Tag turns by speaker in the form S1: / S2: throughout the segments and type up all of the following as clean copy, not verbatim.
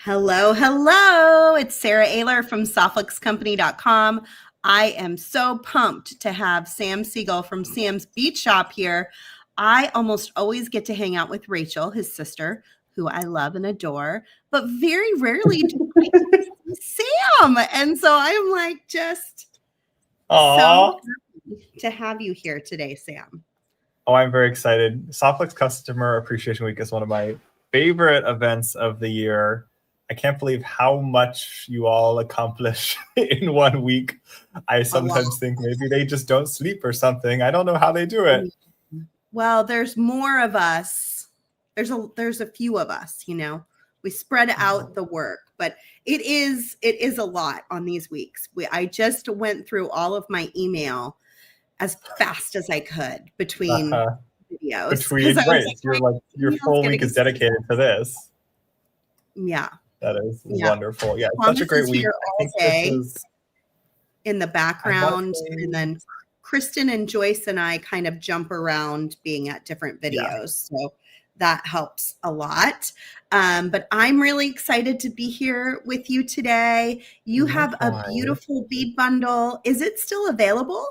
S1: Hello, hello. It's Sarah Ayler from softluxcompany.com. I am so pumped to have Sam Siegel from Sam's Bead Shop here. I almost always get to hang out with Rachel, his sister, who I love and adore, but very rarely do I get to see Sam. And so I'm like just so happy to have you here today, Sam.
S2: Oh, I'm very excited. Softflux Customer Appreciation Week is one of my favorite events of the year. I can't believe how much you all accomplish in 1 week. I sometimes think maybe they just don't sleep or something. I don't know how they do it.
S1: Well, there's more of us. There's a few of us, you know. We spread out the work, but it is a lot on these weeks. I just went through all of my email as fast as I could between videos.
S2: Your full week is dedicated to this.
S1: Yeah.
S2: That is wonderful. Yeah, it's such a great week.
S1: I think this is in the background, and then Kristen and Joyce and I kind of jump around being at different videos. So that helps a lot. But I'm really excited to be here with you today. You have a beautiful bead bundle. Is it still available?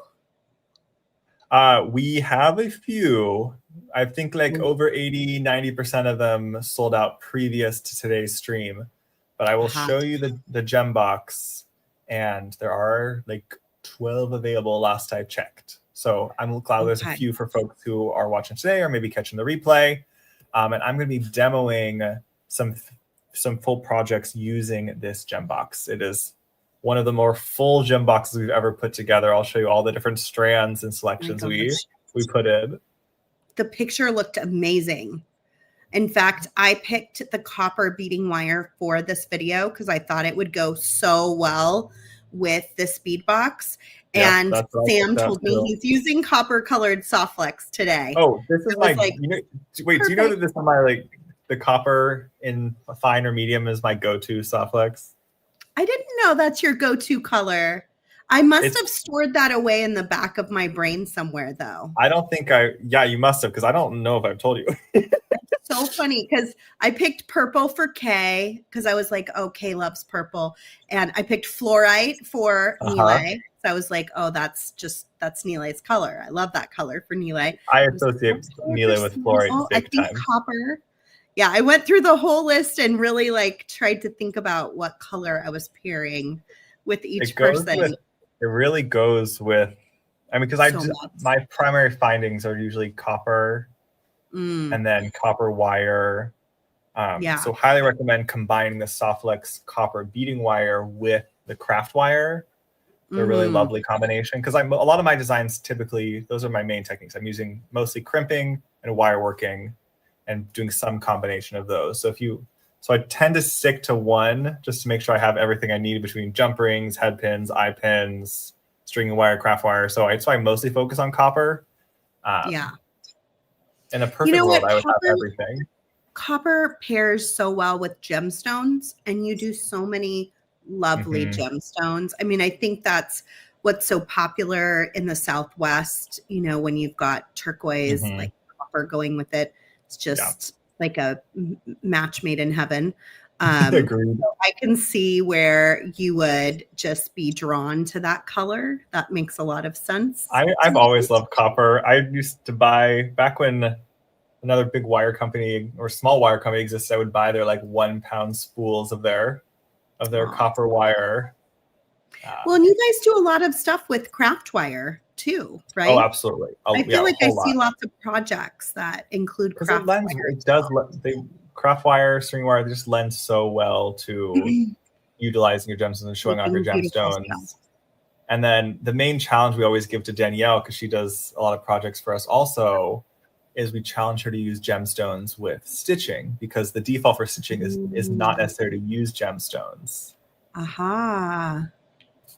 S2: We have a few. I think like over 80-90% of them sold out previous to today's stream. But I will show you the gem box, and there are like 12 available last I checked. So I'm glad there's a few for folks who are watching today or maybe catching the replay. And I'm going to be demoing some full projects using this gem box. It is one of the more full gem boxes we've ever put together. I'll show you all the different strands and selections we put in.
S1: The picture looked amazing. In fact, I picked the copper beading wire for this video because I thought it would go so well with this bead box. And Sam told me he's using copper colored Softflex today.
S2: Oh, this is my, wait, do you know that this is my, the copper in fine or medium is my go-to Softflex?
S1: I didn't know that's your go-to color. I must have stored that away in the back of my brain somewhere, though.
S2: I don't think you must have, because I don't know if I've told you.
S1: So funny, because I picked purple for Kay, because I was like, oh, Kay loves purple. And I picked fluorite for Nile. So I was like, oh, that's Nile's color. I love that color for Nile.
S2: I associate Nile with fluorite.
S1: I think copper. Yeah, I went through the whole list and really tried to think about what color I was pairing with each person.
S2: It really goes with, because my primary findings are usually copper and then copper wire. So highly recommend combining the Softflex copper beading wire with the craft wire. They're a really lovely combination, because a lot of my designs typically, those are my main techniques. I'm using mostly crimping and wire working and doing some combination of those. So I tend to stick to one just to make sure I have everything I need between jump rings, head pins, eye pins, string and wire, craft wire. So I mostly focus on copper. In a perfect world, I would have everything.
S1: Copper pairs so well with gemstones, and you do so many lovely gemstones. I think that's what's so popular in the Southwest, when you've got turquoise, like copper going with it. It's just like a match made in heaven. So I can see where you would just be drawn to that color. That makes a lot of sense.
S2: I've always loved copper. I used to buy, back when another big wire company or small wire company existed, I would buy their 1 pound spools of their copper wire.
S1: Well, and you guys do a lot of stuff with craft wire too, right?
S2: Oh, absolutely.
S1: I feel like I see lots of projects that include craft wire.
S2: It does. Craft wire, string wire, they just lend so well to utilizing your gemstones and showing off your gemstones. And then the main challenge we always give to Danielle, because she does a lot of projects for us also, is we challenge her to use gemstones with stitching, because the default for stitching is not necessary to use gemstones.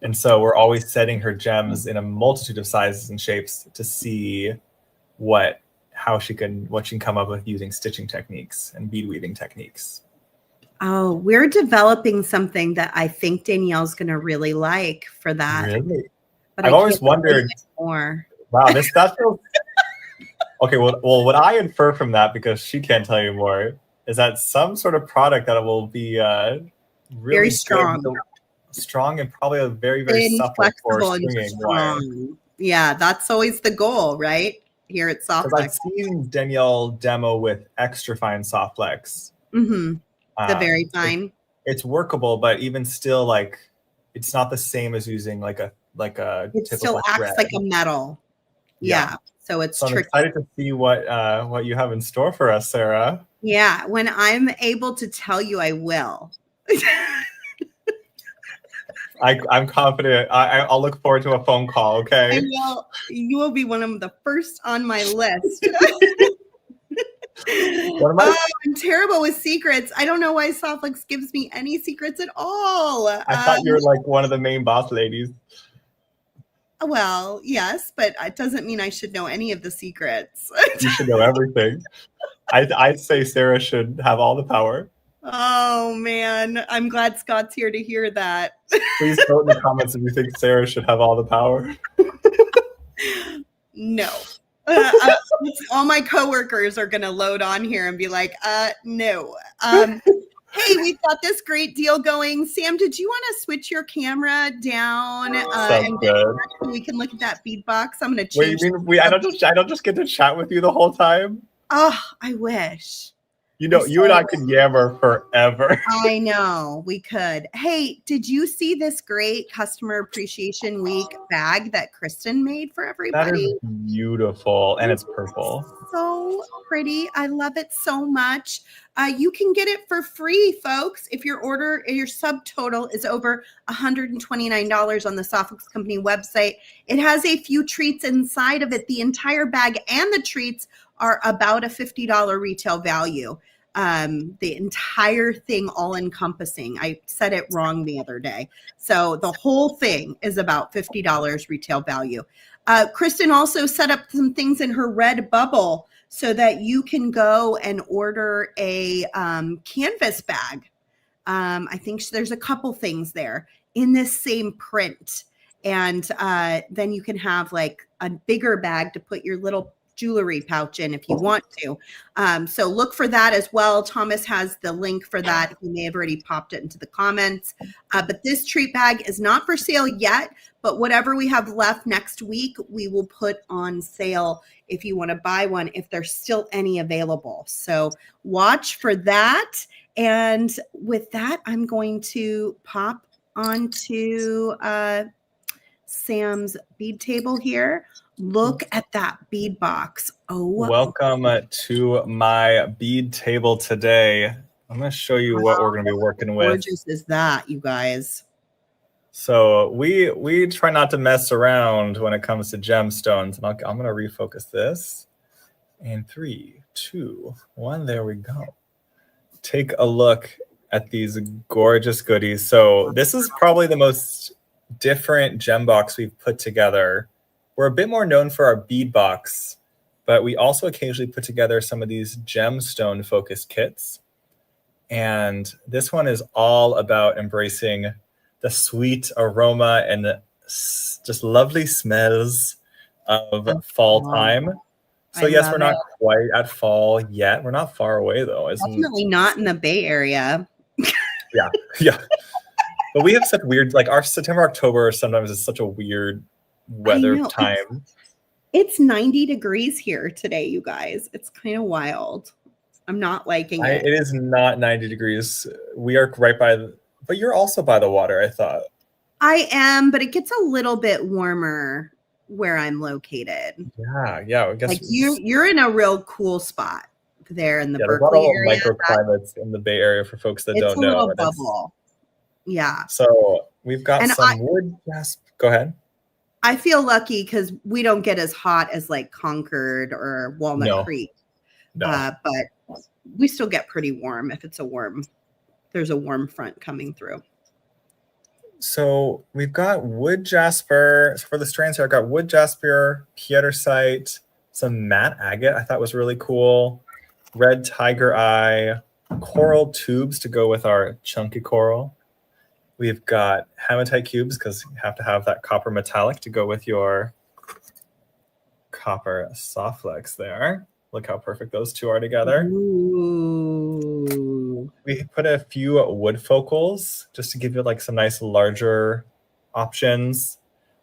S2: And so we're always setting her gems in a multitude of sizes and shapes to see what she can come up with using stitching techniques and bead weaving techniques.
S1: Oh, we're developing something that I think Danielle's going to really like for that.
S2: Really?
S1: But
S2: I've always wondered more. Wow, that feels okay. Well, what I infer from that, because she can't tell you more, is that some sort of product that will be really
S1: very strong.
S2: Strong and probably a very, very supple for stringing wire.
S1: Yeah, that's always the goal, right? Here at Softflex.
S2: Because I've seen Danielle demo with extra fine Softflex.
S1: The very fine.
S2: It's workable, but even still, like, it's not the same as using like a
S1: it still acts thread. Like a metal. Yeah. So it's
S2: I'm excited to see what you have in store for us, Sarah.
S1: Yeah, when I'm able to tell you, I will.
S2: I'm confident. I'll look forward to a phone call. Okay.
S1: You will be one of the first on my list. I'm terrible with secrets. I don't know why Softflex gives me any secrets at all.
S2: I thought you were like one of the main boss ladies.
S1: Well, yes, but it doesn't mean I should know any of the secrets.
S2: You should know everything. I'd say Sarah should have all the power.
S1: Oh, man. I'm glad Scott's here to hear that.
S2: Please vote in the comments if you think Sarah should have all the power.
S1: No. All my coworkers are going to load on here and be like, no. Hey, we've got this great deal going. Sam, did you want to switch your camera down?
S2: And good.
S1: We can look at that bead box. I'm going to change.
S2: Wait, I don't just get to chat with you the whole time?
S1: Oh, I wish.
S2: You know, you and I could yammer forever.
S1: I know, we could. Hey, did you see this great Customer Appreciation Week bag that Kristen made for everybody?
S2: That is beautiful, and it's purple.
S1: So pretty. I love it so much. You can get it for free, folks. If your subtotal is over $129 on the Softflex Company website. It has a few treats inside of it. The entire bag and the treats are about a $50 retail value. The entire thing all encompassing. I said it wrong the other day. So the whole thing is about $50 retail value. Kristen also set up some things in her red bubble so that you can go and order a canvas bag. I think there's a couple things there in this same print. And then you can have like a bigger bag to put your little jewelry pouch in if you want to. So look for that as well. Thomas has the link for that. He may have already popped it into the comments. But this treat bag is not for sale yet, but whatever we have left next week, we will put on sale if you want to buy one, if there's still any available. So watch for that. And with that, I'm going to pop onto Sam's bead table here. Look at that bead box. Oh,
S2: welcome to my bead table today. I'm going to show you what we're going to be working with. How
S1: gorgeous is that, you guys?
S2: So we try not to mess around when it comes to gemstones. And I'm going to refocus this. And 3, 2, 1. There we go. Take a look at these gorgeous goodies. So this is probably the most different gem box we've put together. We're a bit more known for our bead box, but we also occasionally put together some of these gemstone focused kits. And this one is all about embracing the sweet aroma and just lovely smells of fall time. So yes, we're not quite at fall yet. We're not far away though.
S1: Definitely not in the Bay Area.
S2: Yeah. But we have such weird, like our September, October sometimes is such a weird weather time.
S1: It's 90 degrees here today, you guys. It's kind of wild. I'm not liking it.
S2: It is not 90 degrees. We are right by but you're also by the water, I thought.
S1: I am, but it gets a little bit warmer where I'm located.
S2: Yeah. I guess
S1: like you're in a real cool spot there in the Berkeley
S2: there's a lot of
S1: area.
S2: Microclimates in the Bay Area for folks that don't know.
S1: It's a little bubble. Yeah.
S2: So we've got some wood. Yes, go ahead.
S1: I feel lucky because we don't get as hot as like Concord or Walnut Creek. No. But we still get pretty warm if it's there's a warm front coming through.
S2: So we've got wood jasper. So for the strands here, I've got wood jasper, pietersite, some matte agate I thought was really cool, red tiger eye, coral tubes to go with our chunky coral. We've got hematite cubes because you have to have that copper metallic to go with your copper Softflex there. Look how perfect those two are together.
S1: Ooh.
S2: We put a few wood focals just to give you like some nice larger options,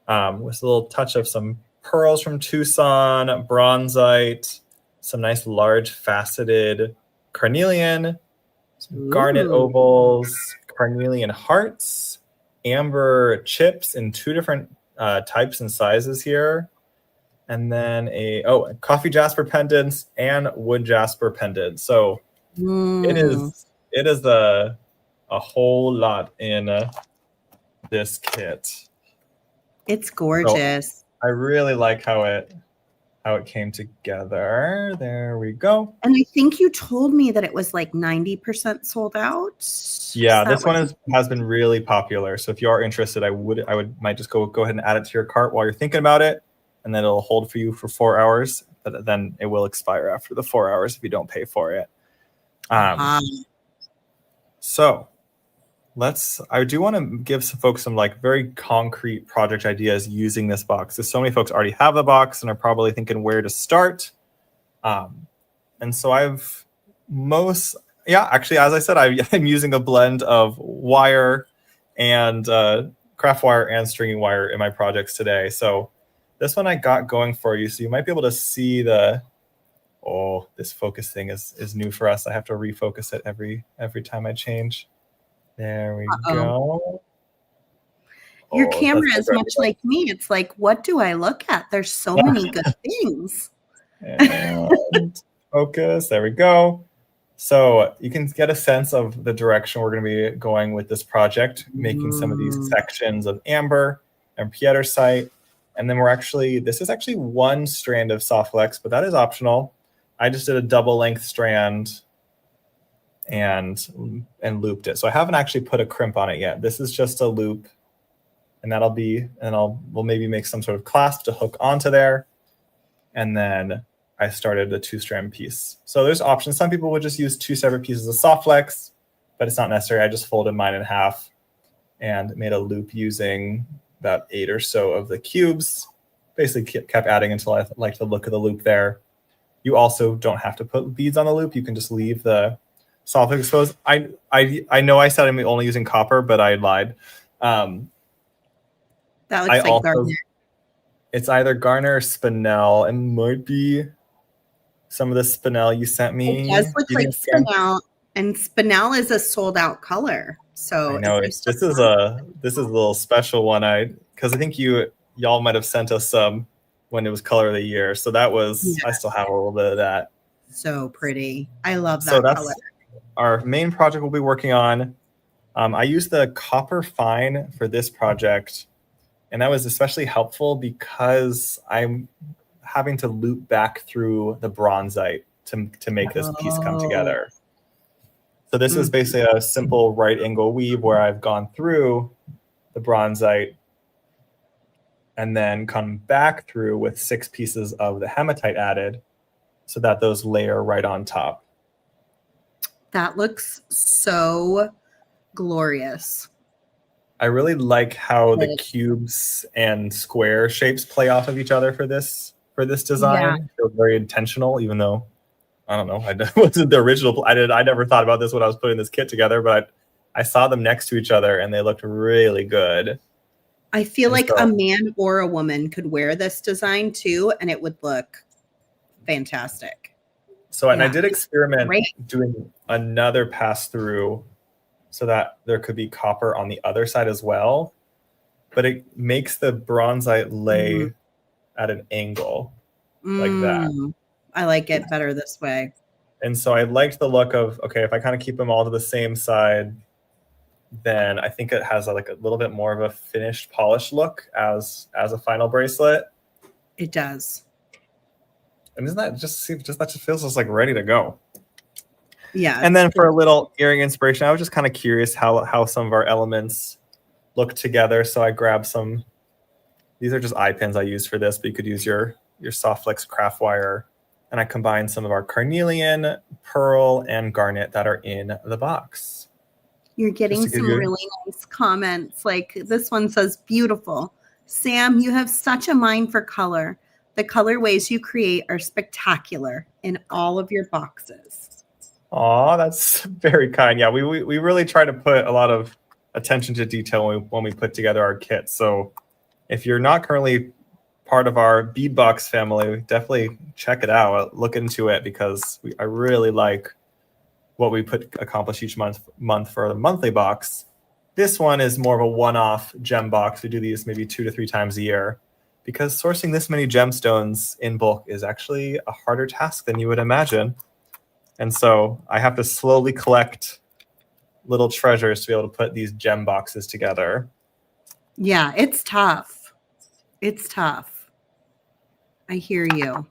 S2: with a little touch of some pearls from Tucson, bronzite, some nice large faceted carnelian, some garnet ovals, carnelian hearts, amber chips in 2 different types and sizes here. And then a coffee jasper pendants and wood jasper pendants. So it is a whole lot in this kit.
S1: It's gorgeous.
S2: So I really like how it came together. There we go.
S1: And I think you told me that it was like 90% sold out.
S2: Yeah, this one has been really popular. So if you are interested, I might just go ahead and add it to your cart while you're thinking about it. And then it'll hold for you for 4 hours, but then it will expire after the 4 hours if you don't pay for it. So I do want to give some folks some like very concrete project ideas using this box. Because so many folks already have the box and are probably thinking where to start. And so actually, as I said, I'm using a blend of wire and craft wire and stringy wire in my projects today. So this one I got going for you, so you might be able to see this focus thing is new for us. I have to refocus it every time I change. There we go.
S1: Your camera is much like me. It's like, what do I look at? There's so many good things.
S2: And focus. There we go. So you can get a sense of the direction we're going to be going with this project, making some of these sections of amber and pietersite. And then this is actually 1 strand of soft flex, but that is optional. I just did a double length strand and looped it. So I haven't actually put a crimp on it yet. This is just a loop, and we'll maybe make some sort of clasp to hook onto there. And then I started a 2-strand piece. So there's options. Some people would just use 2 separate pieces of soft flex, but it's not necessary. I just folded mine in half and made a loop using about 8 or so of the cubes. Basically kept adding until I liked the look of the loop there. You also don't have to put beads on the loop. You can just leave the soft flex exposed. I know I said I'm only using copper, but I lied.
S1: That looks like garnet.
S2: It's either garnet or spinel, and might be some of the spinel you sent me.
S1: It does look like spinel, and spinel is a sold out color. So
S2: I know this is a little special one. Because I think y'all might have sent us some when it was color of the year. So that was I still have a little bit of that.
S1: So pretty. I love that
S2: so that's
S1: color.
S2: Our main project we'll be working on. I used the copper fine for this project, and that was especially helpful because I'm having to loop back through the bronzite to make this piece come together. So this is basically a simple right angle weave where I've gone through the bronzite and then come back through with 6 pieces of the hematite added so that those layer right on top.
S1: That looks so glorious.
S2: I really like how the cubes and square shapes play off of each other for this design.
S1: Yeah.
S2: It feels very intentional, even though I don't know. I wasn't the original. I never thought about this when I was putting this kit together, but I saw them next to each other and they looked really good.
S1: I feel like a man or a woman could wear this design too, and it would look fantastic.
S2: So, and I did experiment doing another pass through so that there could be copper on the other side as well, but it makes the bronzite lay at an angle like that.
S1: I like it better this way.
S2: And so I liked the look of, okay, if I kind of keep them all to the same side, then I think it has like a little bit more of a finished, polished look as a final bracelet.
S1: It does.
S2: And isn't that just feels just like ready to go?
S1: Yeah.
S2: And then for a little earring inspiration, I was just kind of curious how some of our elements look together. So I grabbed some. These are just eye pins I used for this, but you could use your soft flex craft wire. And I combined some of our carnelian, pearl, and garnet that are in the box.
S1: You're getting some really nice comments. Like this one says, beautiful. Sam, you have such a mind for color. The colorways you create are spectacular. in all of your boxes.
S2: Oh, that's very kind. Yeah, we really try to put a lot of attention to detail when we put together our kits. So if you're not currently part of our Bead Box family, definitely check it out. Look into it because I really like what we accomplish each month for the monthly box. This one is more of a one-off gem box. We do these maybe 2 to 3 times a year because sourcing this many gemstones in bulk is actually a harder task than you would imagine. And so I have to slowly collect little treasures to be able to put these gem boxes together.
S1: Yeah, it's tough. It's tough. I hear you.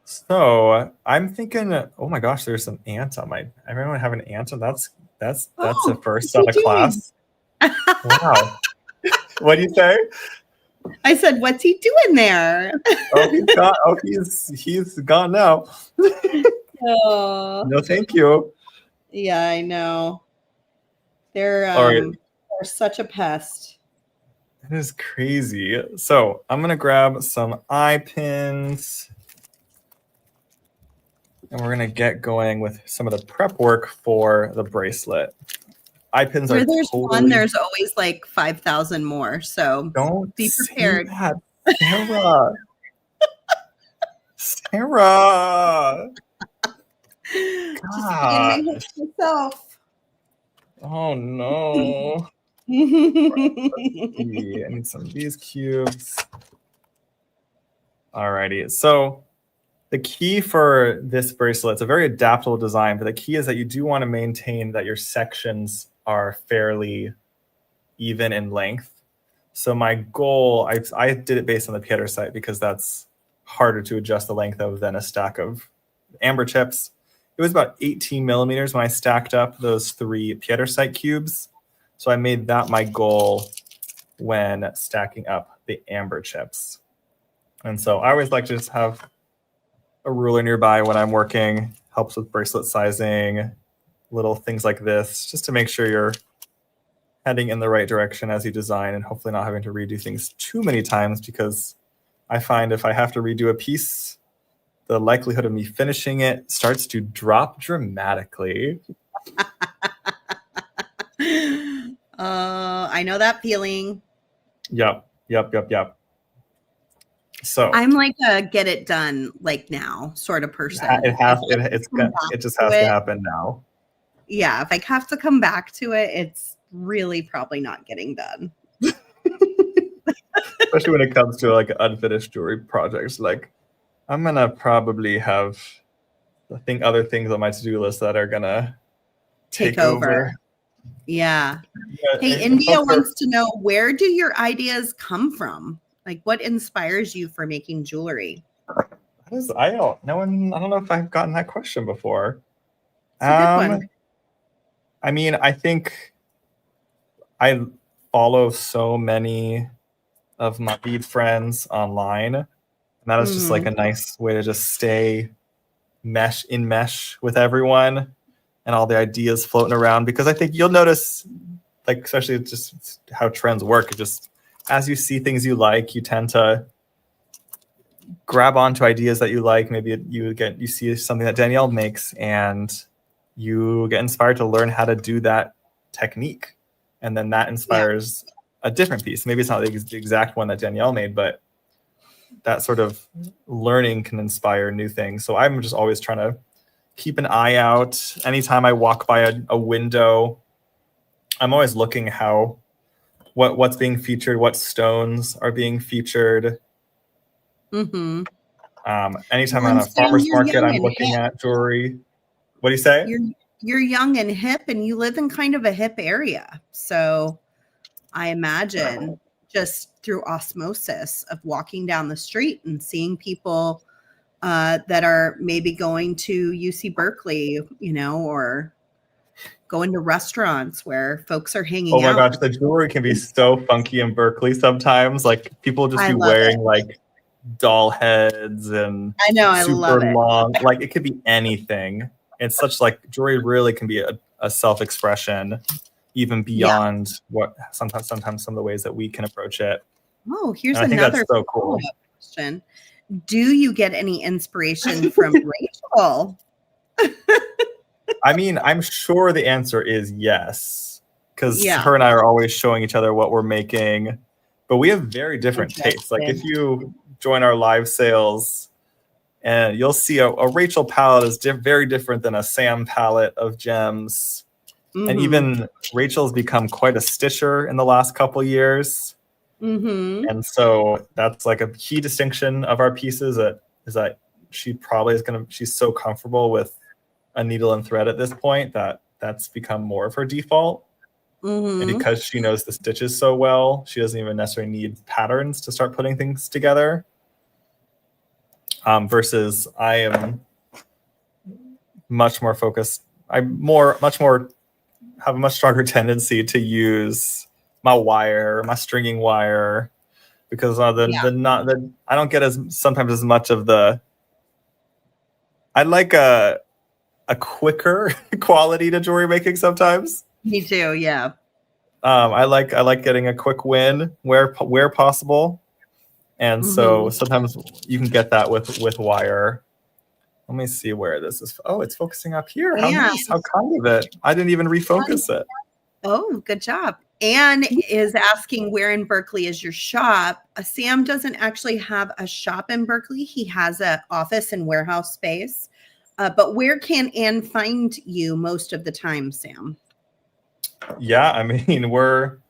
S2: So I'm thinking, oh my gosh, there's an ant on my. I remember having an ant on. That's the first on a class. Wow. What do you say?
S1: I said, what's he doing there?
S2: He's gone now.
S1: Oh.
S2: No, thank you.
S1: Yeah, I know. They're such a pest.
S2: It is crazy. So I'm gonna grab some eye pins. And we're going to get going with some of the prep work for the bracelet. Eye pins
S1: where there's one, there's always like 5,000 more. So
S2: don't
S1: be prepared.
S2: Say that, Sarah. Sarah.
S1: Just myself.
S2: Oh no. I need some of these cubes. Alrighty. So the key for this bracelet, it's a very adaptable design, but the key is that you do want to maintain that your sections are fairly even in length. So my goal, I did it based on the pietersite because that's harder to adjust the length of than a stack of amber chips. It was about 18 millimeters when I stacked up those 3 pietersite cubes. So I made that my goal when stacking up the amber chips. And so I always like to just have a ruler nearby when I'm working, helps with bracelet sizing, little things like this, just to make sure you're heading in the right direction as you design and hopefully not having to redo things too many times, because I find if I have to redo a piece, the likelihood of me finishing it starts to drop dramatically.
S1: I know that feeling.
S2: Yep. So
S1: I'm like a get it done like now sort of person.
S2: It just has to happen now.
S1: Yeah, if I have to come back to it, it's really probably not getting done.
S2: Especially when it comes to like unfinished jewelry projects. Like I'm gonna probably have other things on my to-do list that are gonna take over.
S1: Yeah. Hey, India wants to know, where do your ideas come from? Like, what inspires you for making jewelry?
S2: I don't know if I've gotten that question before.
S1: It's a good one.
S2: I mean, I think I follow so many of my bead friends online, and that is just like a nice way to just stay mesh with everyone and all the ideas floating around, because I think you'll notice, like, especially just how trends work, just as you see things you like, you tend to grab onto ideas that you like. Maybe you see something that Danielle makes and you get inspired to learn how to do that technique, and then that inspires a different piece. Maybe it's not the exact one that Danielle made, but that sort of learning can inspire new things. So I'm just always trying to keep an eye out. Anytime I walk by a window, I'm always looking what's being featured, what stones are being featured. Anytime I'm at a farmer's market, I'm looking at jewelry. What do you say?
S1: You're young and hip, and you live in kind of a hip area. So I imagine just through osmosis of walking down the street and seeing people that are maybe going to UC Berkeley, or going to restaurants where folks are hanging out.
S2: Oh my gosh, the jewelry can be so funky in Berkeley sometimes. Like people just be wearing like doll heads and super long. Like it could be anything. It's such like jewelry really can be a self-expression, even beyond what sometimes some of the ways that we can approach it.
S1: Oh, here's another
S2: so cool
S1: question. do you get any inspiration from Rachel?
S2: I mean, I'm sure the answer is yes, because her and I are always showing each other what we're making, but we have very different tastes. Like if you join our live sales, and you'll see a Rachel palette is very different than a Sam palette of gems. And even Rachel's become quite a stitcher in the last couple years. And so that's like a key distinction of our pieces is that she probably she's so comfortable with a needle and thread at this point that that's become more of her default. And because she knows the stitches so well, she doesn't even necessarily need patterns to start putting things together. Versus I am much more focused. Have a much stronger tendency to use my wire, my stringing wire, because I don't get sometimes as much of the. I like a quicker quality to jewelry making sometimes.
S1: Me too, yeah.
S2: I like getting a quick win where possible, and so sometimes you can get that with wire. Let me see where this is. Oh, it's focusing up here. How nice! How kind of it. I didn't even refocus it.
S1: Oh, good job. Anne is asking, where in Berkeley is your shop? Sam doesn't actually have a shop in Berkeley. He has an office and warehouse space. But where can Anne find you most of the time, Sam?
S2: Yeah, I mean, our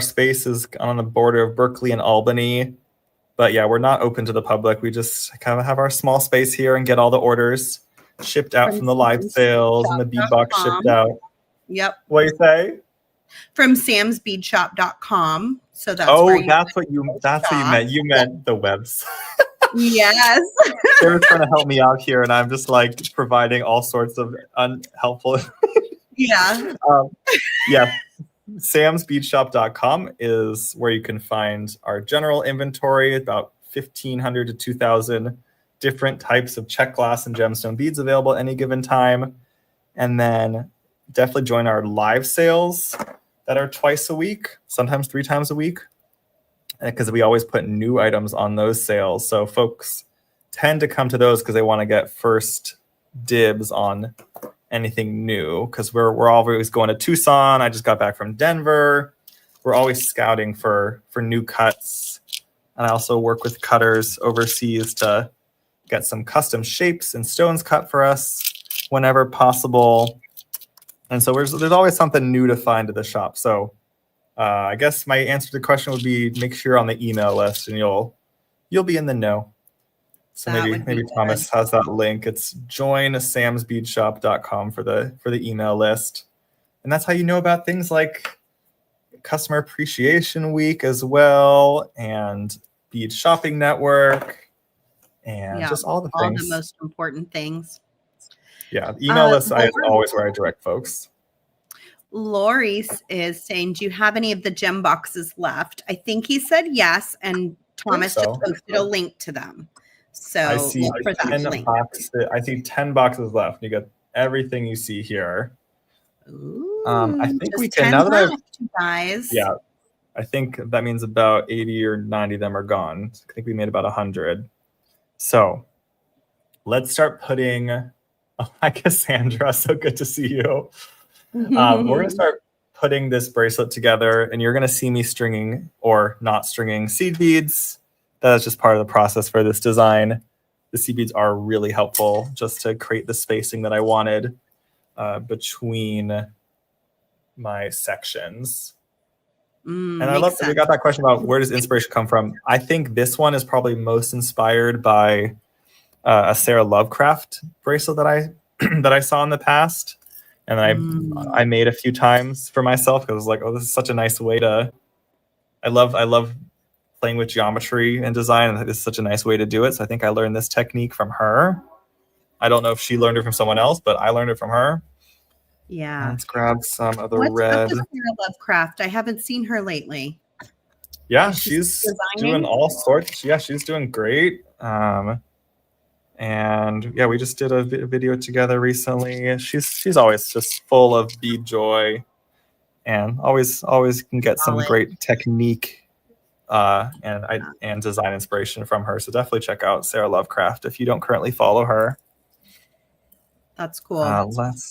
S2: space is on the border of Berkeley and Albany. But yeah, we're not open to the public. We just kind of have our small space here and get all the orders shipped out from the live sales and the bead box shipped out.
S1: Yep.
S2: What do you say?
S1: From samsbeadshop.com. So that's
S2: that's what you meant. You meant the webs.
S1: Yes.
S2: They were trying to help me out here, and I'm just like providing all sorts of unhelpful.
S1: Yeah.
S2: Yeah. samsbeadshop.com is where you can find our general inventory, about 1,500 to 2,000 different types of check glass and gemstone beads available at any given time. And then definitely join our live sales that are twice a week, sometimes 3 times a week, because we always put new items on those sales. So folks tend to come to those because they want to get first dibs on anything new, because we're always going to Tucson. I just got back from Denver. We're always scouting for new cuts. And I also work with cutters overseas to get some custom shapes and stones cut for us whenever possible. And so there's always something new to find at the shop. So I guess my answer to the question would be make sure you're on the email list and you'll be in the know. So maybe Thomas has that link. It's joinsamsbeadshop.com for the email list. And that's how you know about things like Customer Appreciation Week as well, and Bead Shopping Network, and just all the things.
S1: All the most important things.
S2: Yeah, the email list is always where I direct folks.
S1: Lori is saying, do you have any of the gem boxes left? I think he said yes, and Thomas just posted a link to them. So
S2: I see 10 boxes. I see 10 boxes left. You got everything you see here.
S1: Ooh,
S2: I think we can now that
S1: guys.
S2: Yeah, I think that means about 80 or 90 of them are gone. I think we made about 100. So let's start putting. Oh, hi, Cassandra. So good to see you. We're gonna start putting this bracelet together, and you're gonna see me stringing or not stringing seed beads. That's just part of the process for this design. The seed beads are really helpful just to create the spacing that I wanted between my sections. And I love that we got that question about where does inspiration come from. I think this one is probably most inspired by a Sarah Lovecraft bracelet that I saw in the past, and I made a few times for myself because I was like, oh, this is such a nice way to. I love playing with geometry and design, and this is such a nice way to do it. So I think I learned this technique from her. I don't know if she learned it from someone else, but I learned it from her.
S1: Yeah.
S2: Let's grab some of the red.
S1: What's Sarah Lovecraft? I haven't seen her lately.
S2: Yeah, she's doing all sorts. Yeah, she's doing great. And yeah, we just did a video together recently. She's always just full of bead joy, and always can get some great technique and design inspiration from her. So definitely check out Sarah Lovecraft if you don't currently follow her.
S1: That's cool.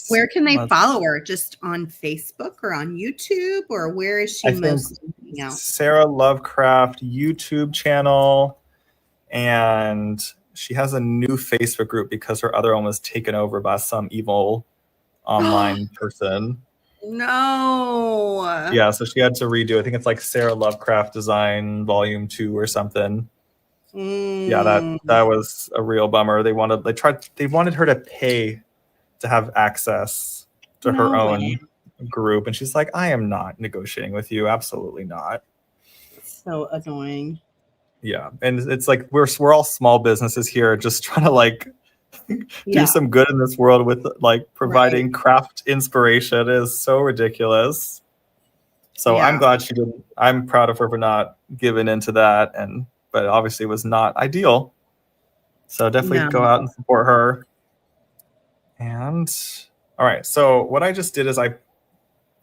S1: Where can they follow her? Just on Facebook or on YouTube, or where is she mostly hanging out?
S2: Sarah Lovecraft YouTube channel, and she has a new Facebook group because her other one was taken over by some evil online person.
S1: No.
S2: Yeah, so she had to redo. I think it's like Sarah Lovecraft Design Volume 2 or something. Yeah, that was a real bummer. They wanted her to pay to have access to her own group, and she's like, I am not negotiating with you. Absolutely not.
S1: So annoying.
S2: Yeah, and it's like we're all small businesses here just trying to like do some good in this world with like providing craft inspiration. It is so ridiculous. So I'm glad she didn't. I'm proud of her for not giving into that, but obviously it was not ideal. So definitely go out and support her. And all right, so what I just did is I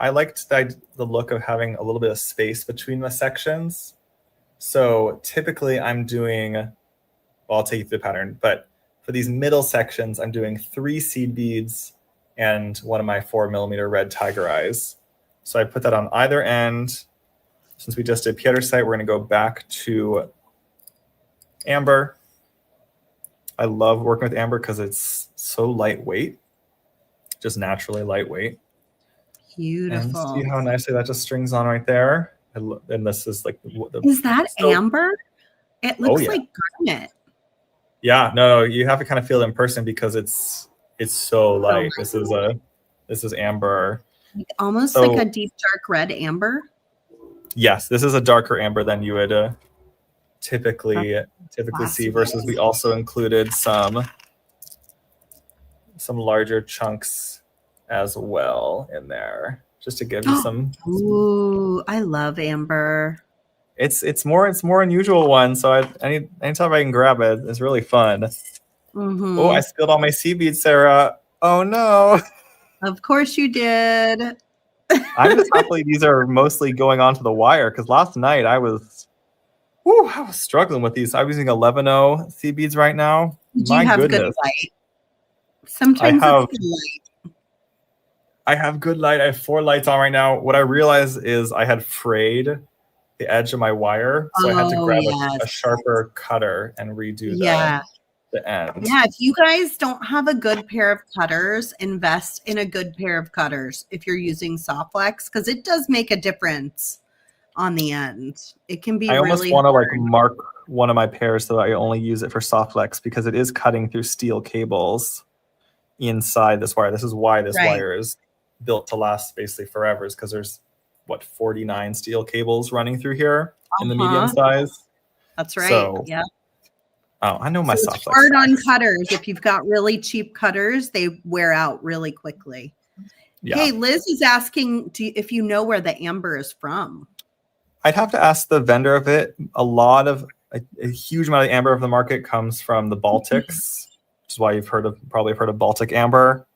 S2: liked the look of having a little bit of space between the sections. So typically I'm doing, well, I'll take you through the pattern, but for these middle sections, I'm doing 3 seed beads and one of my 4mm red tiger eyes. So I put that on either end. Since we just did Pietersite, we're going to go back to amber. I love working with amber because it's so lightweight, just naturally lightweight.
S1: Beautiful.
S2: And see how nicely that just strings on right there. And this is like
S1: is that amber? It looks like garnet.
S2: Yeah, no, you have to kind of feel it in person because it's so light. This is amber.
S1: Almost like a deep dark red amber.
S2: Yes, this is a darker amber than you would typically see. Versus we also included some larger chunks as well in there, just to give you some.
S1: Ooh, I love amber.
S2: It's more unusual one, so anytime I can grab it, it's really fun. Oh, I spilled all my seed beads, Sarah. Oh no.
S1: Of course you did.
S2: I'm just happy these are mostly going onto the wire because last night I was struggling with these. I'm using 11-0 seed beads right now.
S1: Do you have good light? Sometimes it's good light.
S2: I have good light. I have 4 lights on right now. What I realized is I had frayed the edge of my wire, so I had to grab a sharper cutter and redo the end.
S1: Yeah, if you guys don't have a good pair of cutters, invest in a good pair of cutters if you're using Softflex, because it does make a difference on the end. It can be. I
S2: almost want to like mark one of my pairs so that I only use it for Softflex because it is cutting through steel cables inside this wire. This is why this wire is built to last basically forever, is because there's 49 steel cables running through here in the medium size.
S1: That's right. So, yeah.
S2: Oh, I know my Softflex.
S1: It's hard on cutters. If you've got really cheap cutters, they wear out really quickly. Yeah. Hey, Liz is asking if you know where the amber is from.
S2: I'd have to ask the vendor of it. A huge amount of amber of the market comes from the Baltics, which is why you've probably heard of Baltic amber.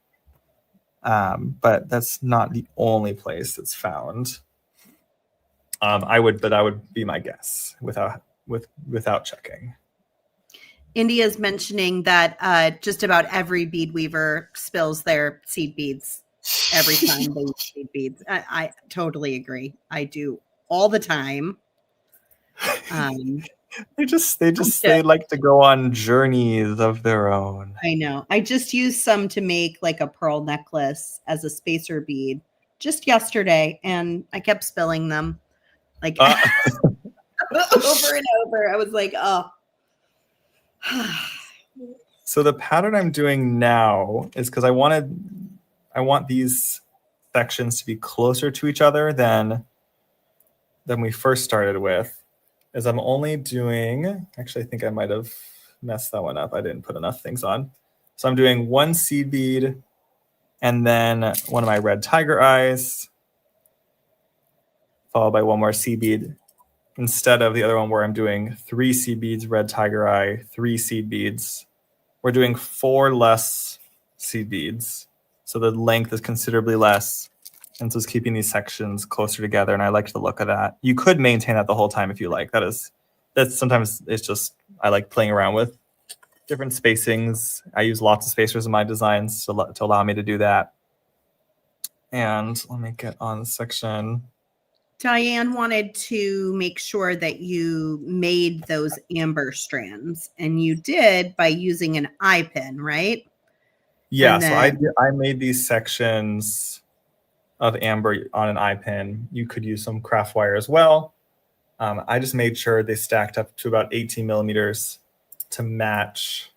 S2: But that's not the only place it's found. That would be my guess without checking.
S1: India's mentioning that just about every bead weaver spills their seed beads every time they use seed beads. I totally agree. I do all the time.
S2: They like to go on journeys of their own.
S1: I know. I just used some to make like a pearl necklace as a spacer bead just yesterday, and I kept spilling them like over and over. I was like, oh.
S2: So the pattern I'm doing now is because I want these sections to be closer to each other than we first started with. Is I'm only doing, actually I think I might have messed that one up. I didn't put enough things on. So I'm doing 1 seed bead and then one of my red tiger eyes, followed by 1 more seed bead, instead of the other one where I'm doing 3 seed beads, red tiger eye, 3 seed beads. We're doing 4 less seed beads. So the length is considerably less. And so it's keeping these sections closer together, and I like the look of that. You could maintain that the whole time if you like. That's sometimes it's just I like playing around with different spacings. I use lots of spacers in my designs to allow me to do that. And let me get on the section.
S1: Diane wanted to make sure that you made those amber strands, and you did by using an eye pin, right?
S2: Yeah, so I made these sections of amber on an eye pin. You could use some craft wire as well. I just made sure they stacked up to about 18 millimeters to match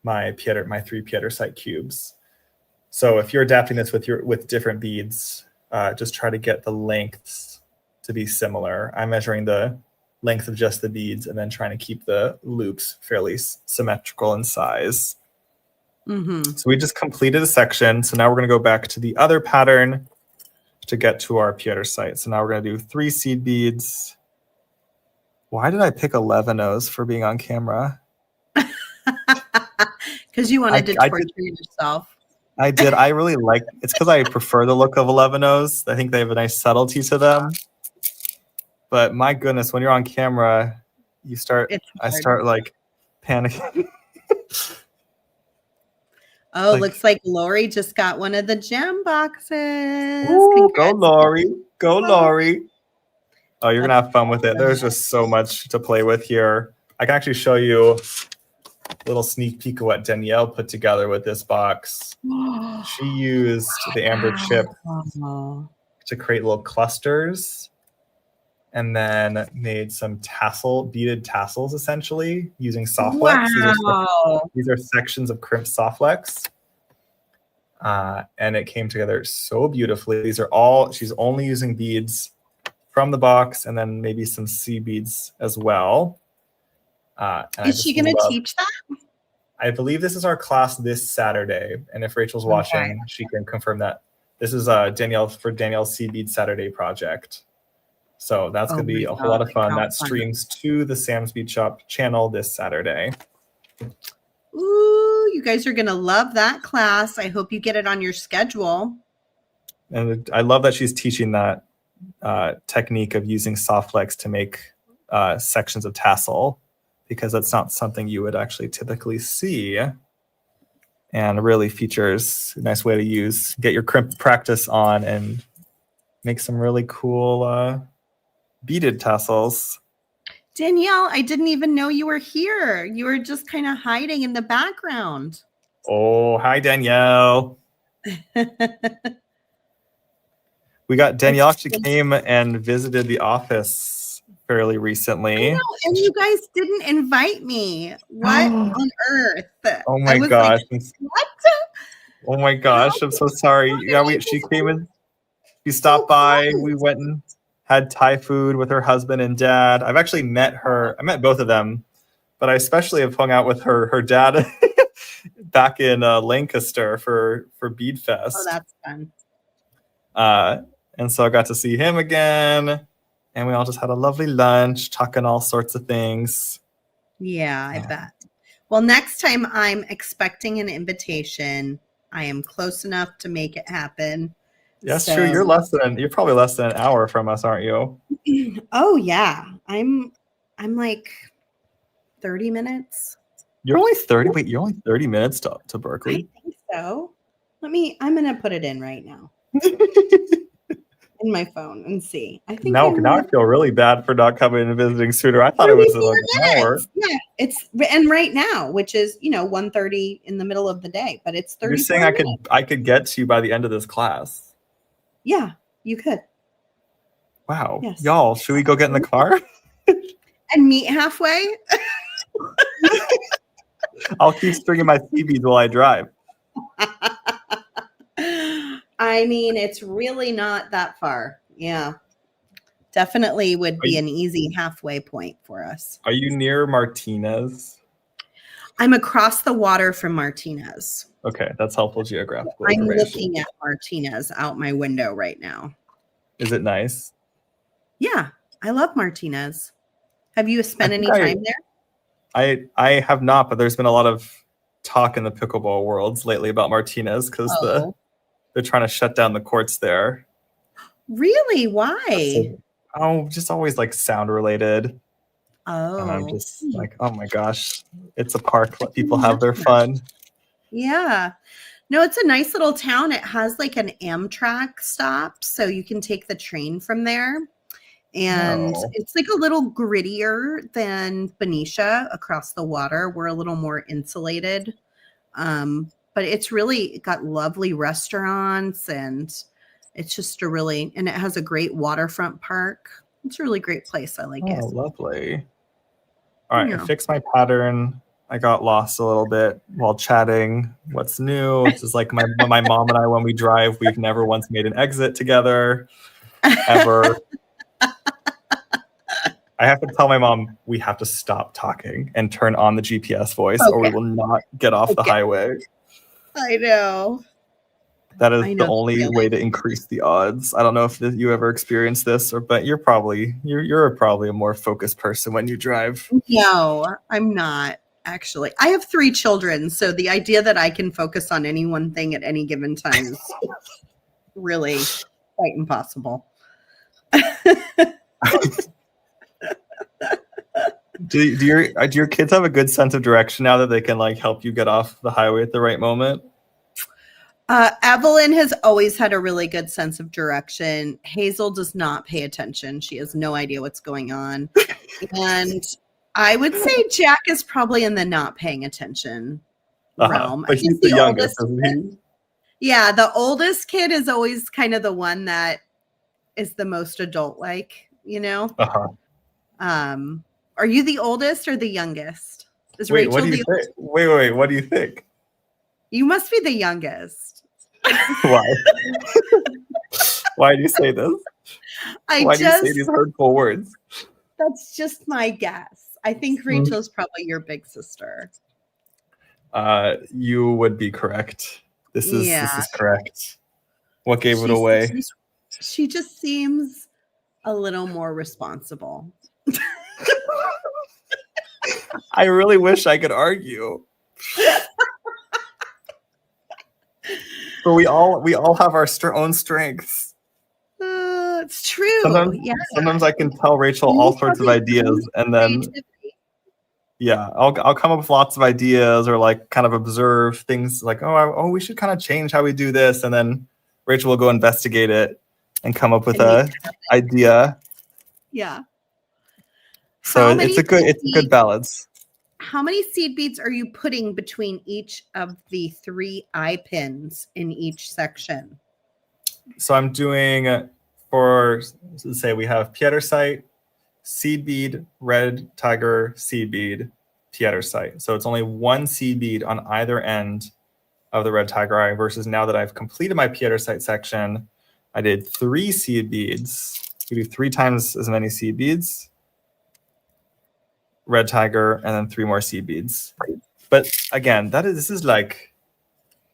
S2: my 3 Pieterite cubes. So if you're adapting this with different beads, just try to get the lengths to be similar. I'm measuring the length of just the beads and then trying to keep the loops fairly symmetrical in size.
S1: Mm-hmm.
S2: So we just completed a section. So now we're going to go back to the other pattern to get to our Pieterite. So now we're going to do 3 seed beads. Why did I pick 11 O's for being on camera?
S1: Because you wanted to torture yourself.
S2: I did. I really like it's because I prefer the look of 11 O's. I think they have a nice subtlety to them. But my goodness, when you're on camera, I start like panicking.
S1: Oh, looks like Lori just got one of the gem boxes.
S2: Ooh, go Lori. Go Lori. Oh, you're going to have fun with it. There's just so much to play with here. I can actually show you a little sneak peek of what Danielle put together with this box. She used the amber chip to create little clusters and then made some beaded tassels essentially using Softlex.
S1: Wow.
S2: These are sections of Crimp Softlex. And it came together so beautifully. She's only using beads from the box and then maybe some sea beads as well.
S1: Is she going to teach that?
S2: I believe this is our class this Saturday. And if Rachel's watching, she can confirm that. This is Danielle's Sea Bead Saturday project. So that's going to be a whole lot of fun. That streams to the Sam's Bead Shop channel this Saturday.
S1: Ooh, you guys are going to love that class. I hope you get it on your schedule.
S2: And I love that she's teaching that technique of using Softlex to make sections of tassel, because that's not something you would actually typically see, and really features a nice way to get your crimp practice on and make some really cool beaded tassels.
S1: Danielle, I didn't even know you were here. You were just kind of hiding in the background.
S2: Oh, hi, Danielle. We got Danielle actually came and visited the office fairly recently.
S1: I know, and you guys didn't invite me. What on earth?
S2: Oh my gosh.
S1: Like, what?
S2: Oh my gosh, I'm so sorry. Yeah, she came in. She stopped by. We went and had Thai food with her husband and dad. I've actually met her. I met both of them, but I especially have hung out with her dad back in Lancaster for Bead Fest.
S1: Oh, that's fun.
S2: And so I got to see him again, and we all just had a lovely lunch, talking all sorts of things.
S1: Yeah, I bet. Well, next time I'm expecting an invitation. I am close enough to make it happen.
S2: Yes, true. You're probably less than an hour from us, aren't you?
S1: Oh yeah, I'm like 30 minutes.
S2: You're only 30. Wait, you're only 30 minutes to Berkeley.
S1: I think so. I'm gonna put it in right now. In my phone and see. I think
S2: now I feel really bad for not coming and visiting sooner. I thought it was like an hour.
S1: Yeah, and right now, which is 1:30 in the middle of the day, but it's 30.
S2: You're saying I could get to you by the end of this class.
S1: Yeah, you could.
S2: Wow. Yes. Y'all, should we go get in the car?
S1: And meet halfway?
S2: I'll keep stringing my CBs while I drive.
S1: I mean, it's really not that far. Yeah. Definitely would be an easy halfway point for us.
S2: Are you near Martinez?
S1: I'm across the water from Martinez.
S2: Okay, that's helpful geographical
S1: I'm looking at Martinez out my window right now.
S2: Is it nice?
S1: Yeah, I love Martinez. Have you spent any time there?
S2: I have not, but there's been a lot of talk in the pickleball worlds lately about Martinez because they're trying to shut down the courts there.
S1: Really? Why?
S2: Just always like sound related.
S1: Oh.
S2: And I'm just like, oh my gosh, it's a park. Let people have their fun.
S1: Yeah. No, it's a nice little town. It has like an Amtrak stop, so you can take the train from there. And it's like a little grittier than Benicia across the water. We're a little more insulated. But it's really got lovely restaurants, and it's just and it has a great waterfront park. It's a really great place. I like it.
S2: Oh, lovely. All right, I fixed my pattern. I got lost a little bit while chatting. What's new? It's just like my mom and I, when we drive, we've never once made an exit together, ever. I have to tell my mom we have to stop talking and turn on the GPS voice, or we will not get off the highway.
S1: I know.
S2: That is the only way to increase the odds. I don't know if you ever experienced this, but you're probably a more focused person when you drive.
S1: No, I'm not. Actually, I have 3 children, so the idea that I can focus on any one thing at any given time is really quite impossible.
S2: Do your kids have a good sense of direction now that they can like help you get off the highway at the right moment?
S1: Evelyn has always had a really good sense of direction. Hazel does not pay attention. She has no idea what's going on. And I would say Jack is probably in the not paying attention realm.
S2: But he's the youngest, isn't he?
S1: Yeah, the oldest kid is always kind of the one that is the most adult-like, you know? Are you the oldest or the youngest? Is Rachel
S2: what do you think? Wait, what do you think?
S1: You must be the youngest.
S2: Why? Why do you say this? Why do you say these hurtful words?
S1: That's just my guess. I think Rachel's probably your big sister.
S2: You would be correct. This is correct. What gave it away?
S1: She just seems a little more responsible.
S2: I really wish I could argue. But we all have our own strengths.
S1: It's true.
S2: Sometimes I can tell Rachel all sorts of ideas, and then I'll come up with lots of ideas, or like kind of observe things like, we should kind of change how we do this, and then Rachel will go investigate it and come up with an idea.
S1: Yeah.
S2: So it's a good balance.
S1: How many seed beads are you putting between each of the 3 eye pins in each section?
S2: So I'm doing say we have pietersite, seed bead, red tiger, seed bead, pietersite. So it's only 1 seed bead on either end of the red tiger eye, versus now that I've completed my pietersite section, I did 3 seed beads. We do 3 times as many seed beads, red tiger, and then 3 more seed beads. But again, this is like,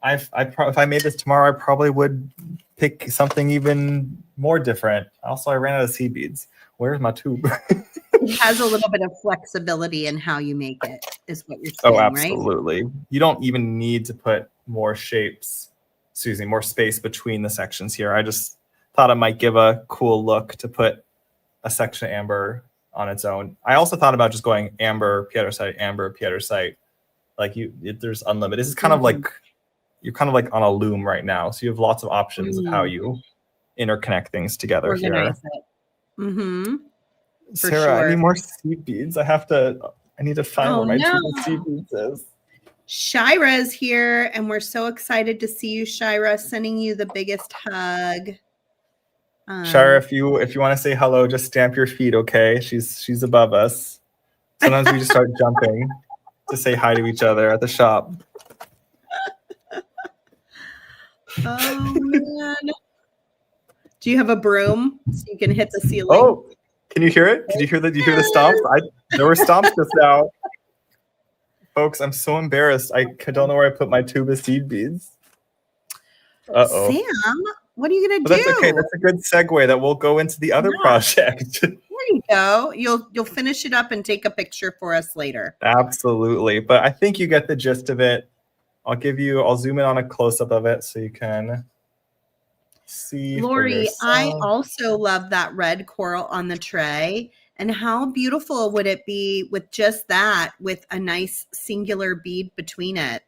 S2: if I made this tomorrow, I probably would pick something even more different. Also, I ran out of seed beads. Where's my tube?
S1: It has a little bit of flexibility in how you make it, is what you're saying, right?
S2: Oh, absolutely. Right? You don't even need to put more shapes, more space between the sections here. I just thought it might give a cool look to put a section of amber on its own. I also thought about just going amber, pietersite. Like there's unlimited. This is kind of like, you're kind of like on a loom right now. So you have lots of options of how you interconnect things together.
S1: Organize here.
S2: Sarah, sure. I need more seed beads. I need to find where my tube of seed beads is.
S1: Shira is here, and we're so excited to see you, Shira. Sending you the biggest hug.
S2: Shira, if you want to say hello, just stamp your feet, okay? She's above us. Sometimes we just start jumping to say hi to each other at the shop.
S1: Oh man! Do you have a broom so you can hit the ceiling?
S2: Oh, can you hear it? Did you hear the stomps? There were stomps just now. Folks, I'm so embarrassed. I don't know where I put my tube of seed beads. Uh-oh.
S1: Sam, what are you gonna do?
S2: That's okay. That's a good segue that we'll go into the other project.
S1: There you go. You'll finish it up and take a picture for us later.
S2: Absolutely. But I think you get the gist of it. I'll zoom in on a close-up of it so you can. see
S1: Lori, I also love that red coral on the tray. And how beautiful would it be with just that, with a nice singular bead between it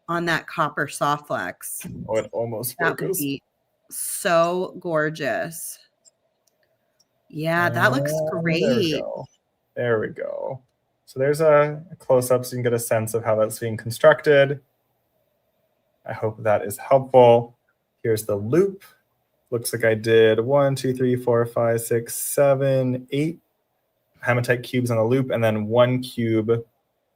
S1: on that copper soft flex?
S2: Oh, it almost focused. That would be
S1: so gorgeous. Yeah, that looks great.
S2: There we go. So there's a close-up so you can get a sense of how that's being constructed. I hope that is helpful. Here's the loop. Looks like I did 1, 2, 3, 4, 5, 6, 7, 8 hematite cubes on the loop, and then 1 cube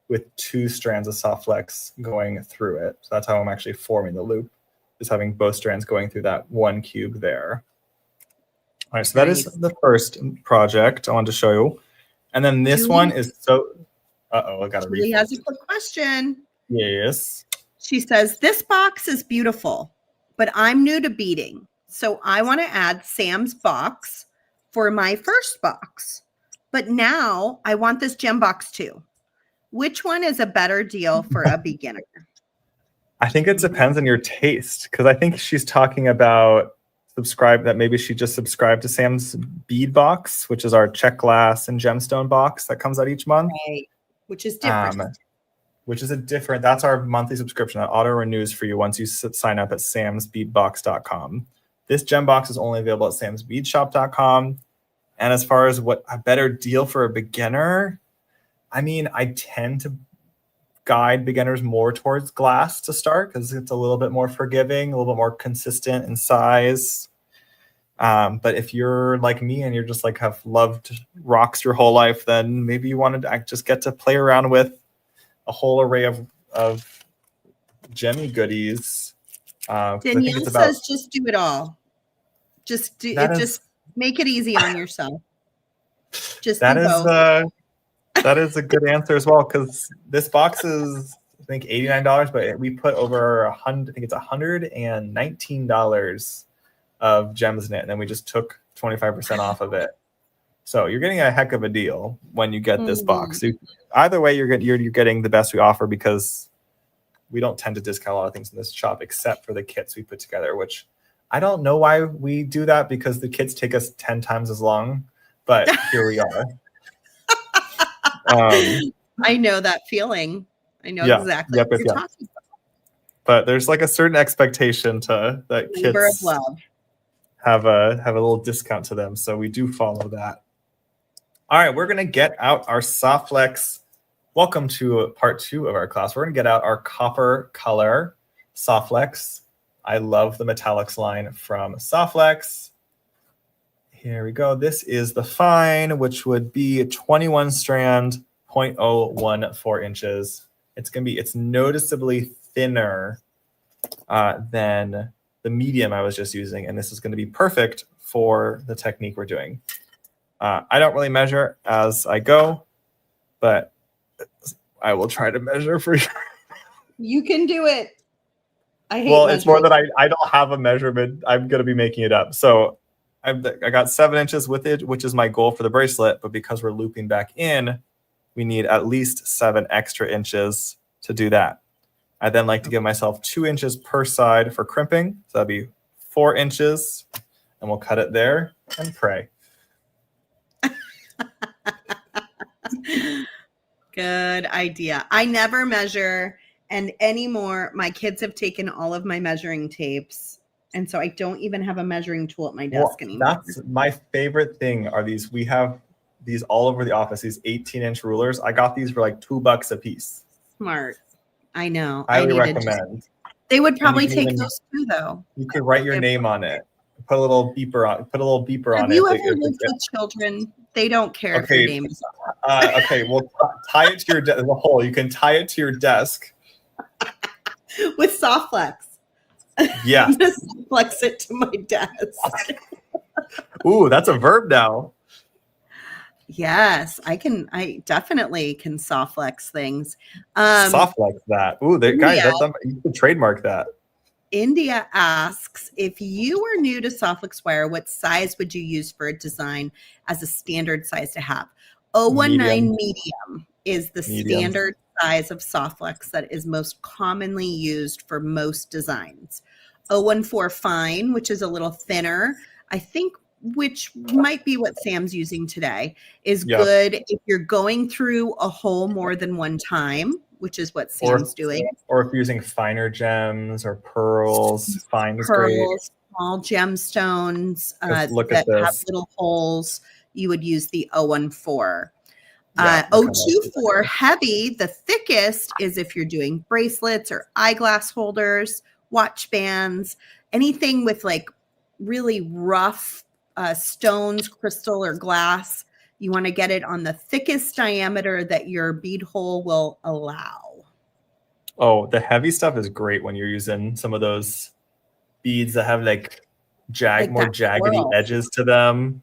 S2: with 2 strands of soft flex going through it. So that's how I'm actually forming the loop, is having both strands going through that 1 cube there. All right, so that is the first project I wanted to show you. And then this
S1: Julie,
S2: one is so, I got to read.
S1: Julie has a quick question.
S2: Yes.
S1: She says, this box is beautiful, but I'm new to beading. So I want to add Sam's box for my first box. But now I want this gem box too. Which one is a better deal for a beginner?
S2: I think it depends on your taste, because I think she's talking about that maybe she just subscribed to Sam's bead box, which is our check glass and gemstone box that comes out each month.
S1: Right. Which is different.
S2: That's our monthly subscription that auto renews for you once you sign up at samsbeadbox.com. This gem box is only available at samsbeadshop.com. And as far as what a better deal for a beginner, I mean, I tend to guide beginners more towards glass to start because it's a little bit more forgiving, a little bit more consistent in size. But if you're like me and you're just like have loved rocks your whole life, then maybe you wanted to just get to play around with a whole array of gemmy goodies.
S1: Danielle says just do it all. Just make it easy on yourself. Just
S2: that is both. That is a good answer as well, because this box is, I think, $89, but we put over $119 of gems in it, and then we just took 25% off of it. So you're getting a heck of a deal when you get this box. So either way, you're getting the best we offer, because we don't tend to discount a lot of things in this shop except for the kits we put together, which I don't know why we do that, because the kits take us 10 times as long, but here we are.
S1: I know that feeling. I know exactly what you're talking about.
S2: But there's like a certain expectation that kits have a little discount to them, so we do follow that. All right, we're gonna get out our soft flex. Welcome to part 2 of our class. We're gonna get out our copper color soft flex. I love the metallics line from Softflex. Here we go. This is the fine, which would be a 21 strand, 0.014 inches. It's noticeably thinner than the medium I was just using, and this is going to be perfect for the technique we're doing. I don't really measure as I go, but I will try to measure for you.
S1: You can do it.
S2: It's more that I don't have a measurement. I'm going to be making it up. So I got 7 inches with it, which is my goal for the bracelet. But because we're looping back in, we need at least 7 extra inches to do that. I then like to give myself 2 inches per side for crimping. So that'd be 4 inches. And we'll cut it there and pray.
S1: Good idea. I never measure. And anymore, my kids have taken all of my measuring tapes. And so I don't even have a measuring tool at my desk anymore.
S2: That's my favorite thing are these. We have these all over the office, these 18-inch rulers. I got these for like $2 a piece.
S1: Smart. I know.
S2: I recommend.
S1: They would probably take those too, though.
S2: You could write your name on it. Put a little beeper on. Put a little beeper on it.
S1: Have you ever lived with children? They don't care if your name is on it.
S2: Okay, well, tie it to your desk. The hole. You can tie it to your desk.
S1: With soft flex.
S2: Yeah.
S1: Just flex it to my desk.
S2: Ooh, that's a verb now.
S1: Yes, I definitely can soft flex things.
S2: Soft flex that. Ooh, guys, you can trademark that.
S1: India asks, if you were new to soft flex wire, what size would you use for a design as a standard size to have? 019 medium is the standard size of soft flex that is most commonly used for most designs. 014 fine, which is a little thinner. I think, which might be what Sam's using today, is good if you're going through a hole more than one time, which is what Sam's doing.
S2: Or if you're using finer gems or pearls, fine's great.
S1: Small gemstones that have little holes, you would use the 014. 024 heavy, the thickest is if you're doing bracelets or eyeglass holders, watch bands, anything with like really rough stones, crystal, or glass. You want to get it on the thickest diameter that your bead hole will allow.
S2: Oh, the heavy stuff is great when you're using some of those beads that have like more jaggedy edges to them.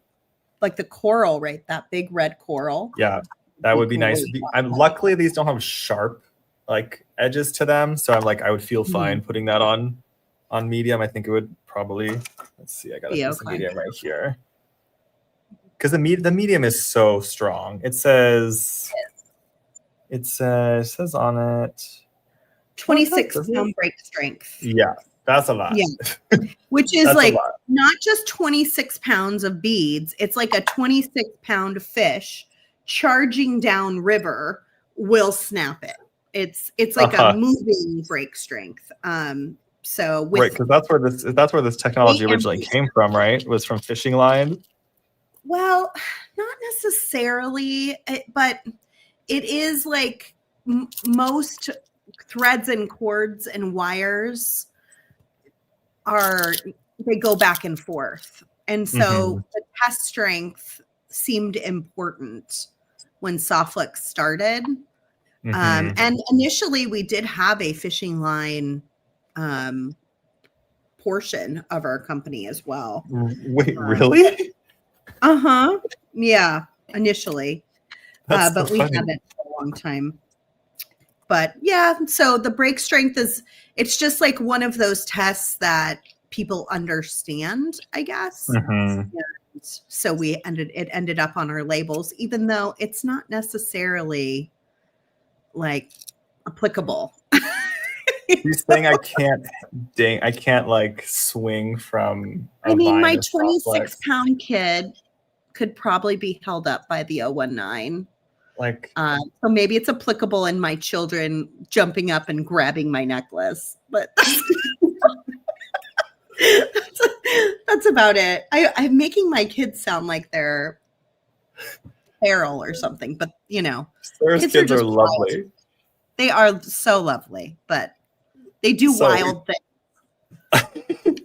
S1: Like the coral, right? That big red coral.
S2: Yeah, that would be nice. Luckily, these don't have sharp like edges to them, so I'm like I would feel fine putting that on medium. I think it would probably. Let's see, I got a piece of medium right here because the medium is so strong. It says on it
S1: 26 pound break strength.
S2: Yeah, that's a lot.
S1: Yeah, which is like not just 26 pounds of beads. It's like a 26 pound fish charging down river will snap it. It's like a moving break strength. So
S2: right, because that's where this technology originally came from, right? It was from fishing line.
S1: Well, not necessarily, but it is like most threads and cords and wires they go back and forth, and so the test strength seemed important when Softflex started. And initially we did have a fishing line portion of our company as well.
S2: Wait, really?
S1: Yeah, initially. But we haven't for a long time. But yeah, so the break strength it's just like one of those tests that people understand, I guess. And so it ended up on our labels, even though it's not necessarily like applicable.
S2: You're saying I can't like swing from
S1: my 26 pound kid could probably be held up by the 019.
S2: Like
S1: so maybe it's applicable in my children jumping up and grabbing my necklace, but that's about it. I'm making my kids sound like they're feral or something, but
S2: kids are lovely.
S1: Wild. They are so lovely, but they do wild things.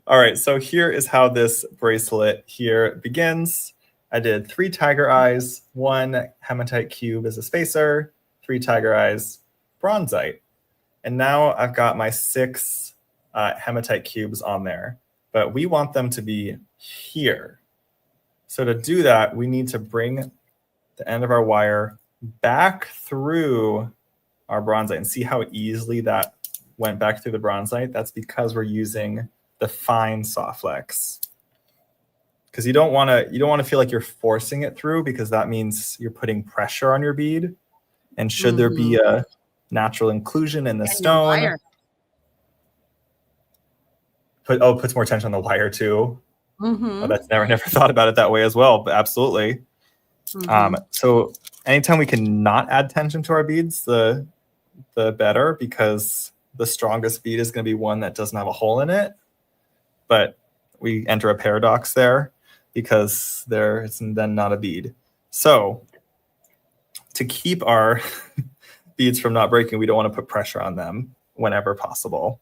S2: All right, so here is how this bracelet here begins. I did 3 tiger eyes, 1 hematite cube as a spacer, 3 tiger eyes, bronzite. And now I've got my 6 hematite cubes on there, but we want them to be here. So to do that, we need to bring the end of our wire back through our bronzite and see how easily that went back through the bronzite. That's because we're using the fine Softflex. Because you don't want to feel like you're forcing it through, because that means you're putting pressure on your bead. And should there be a natural inclusion in the stone, puts more tension on the wire too. Oh, that's never thought about it that way as well, but absolutely. So anytime we can not add tension to our beads, the better, because the strongest bead is going to be one that doesn't have a hole in it. But we enter a paradox there, because there is then not a bead. So to keep our beads from not breaking, we don't want to put pressure on them whenever possible.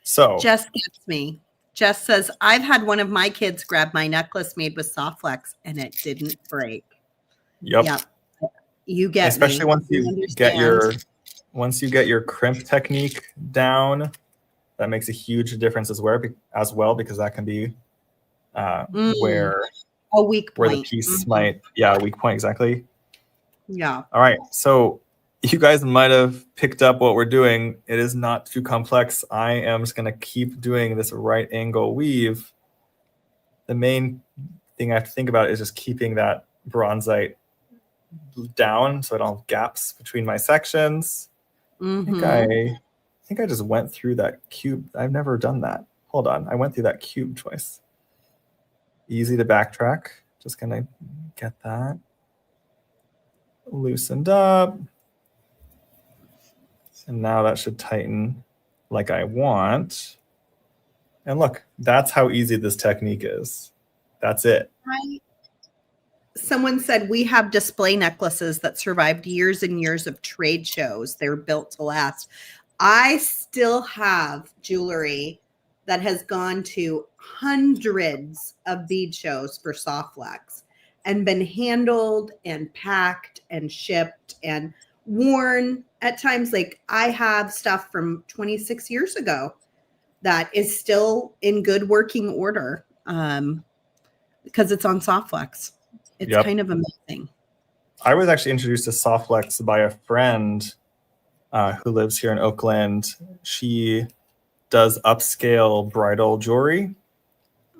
S2: So
S1: Jess gets me. Jess says, I've had one of my kids grab my necklace made with Softflex and it didn't break.
S2: Yep.
S1: You get
S2: especially
S1: me.
S2: once you get your crimp technique down, that makes a huge difference as well, because that can be where
S1: a weak point,
S2: where the piece might, weak point, exactly.
S1: Yeah.
S2: All right, so you guys might have picked up what we're doing. It is not too complex. I am just going to keep doing this right angle weave. The main thing I have to think about is just keeping that bronzite down so I don't have gaps between my sections. I think I just went through that cube. I've never done that. hold on. I went through that cube twice. Easy to backtrack. Just gonna get that loosened up. And now that should tighten like I want. And look, that's how easy this technique is. That's it.
S1: Someone said we have display necklaces that survived years and years of trade shows. They're built to last. I still have jewelry that has gone to hundreds of bead shows for Soft Flex and been handled and packed and shipped and worn at times. Like I have stuff from 26 years ago that is still in good working order because it's on Soft Flex. It's kind of amazing.
S2: I was actually introduced to Soft Flex by a friend who lives here in Oakland. She does upscale bridal jewelry.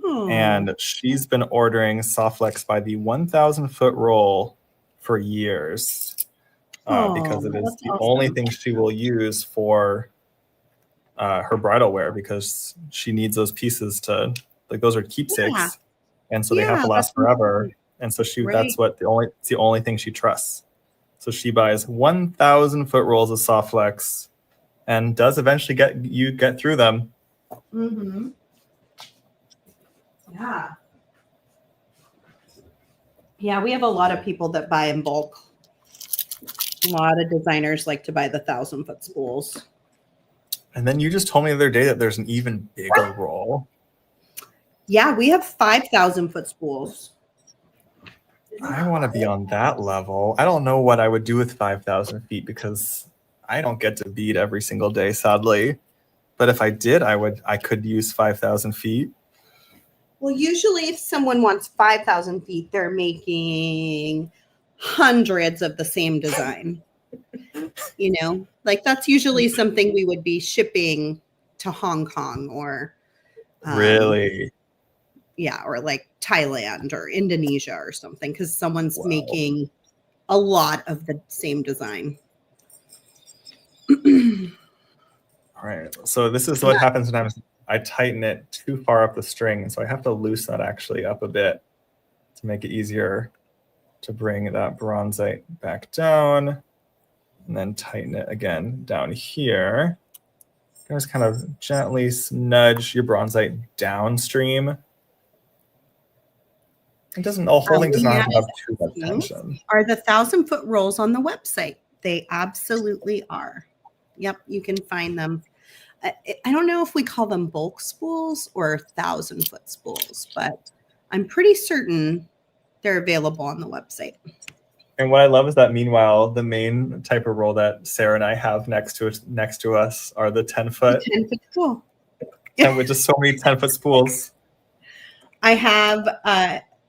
S2: And she's been ordering Soft Flex by the 1,000 foot roll for years because it is the only thing she will use for her bridal wear, because she needs those pieces to, like, those are keepsakes. And so they have to last forever. And so that's it's the only thing she trusts. So she buys 1,000 foot rolls of Soft Flex and does eventually get through them.
S1: Mm-hmm. Yeah. Yeah, we have a lot of people that buy in bulk. A lot of designers like to buy the 1,000 foot spools.
S2: And then you just told me the other day that there's an even bigger roll.
S1: Yeah, we have 5,000 foot spools.
S2: I want to be on that level. I don't know what I would do with 5,000 feet because I don't get to bead every single day, sadly. But if I did, I could use 5,000 feet.
S1: Well, usually if someone wants 5,000 feet, they're making hundreds of the same design. You know, like that's usually something we would be shipping to Hong Kong or
S2: really?
S1: Yeah, or like Thailand or Indonesia or something, because someone's making a lot of the same design.
S2: All right. So this is what happens sometimes. I tighten it too far up the string. So I have to loosen that actually up a bit to make it easier to bring that bronzite back down, and then tighten it again down here. Just kind of gently nudge your bronzite downstream. It doesn't, the whole thing does not have too much tension.
S1: Are the 1,000 foot rolls on the website? They absolutely are. Yep, you can find them. I don't know if we call them bulk spools or 1,000 foot spools, but I'm pretty certain they're available on the website.
S2: And what I love is that meanwhile, the main type of roll that Sarah and I have next to us are the 10 foot.
S1: 10 foot spool.
S2: And with just so many 10 foot spools. I
S1: have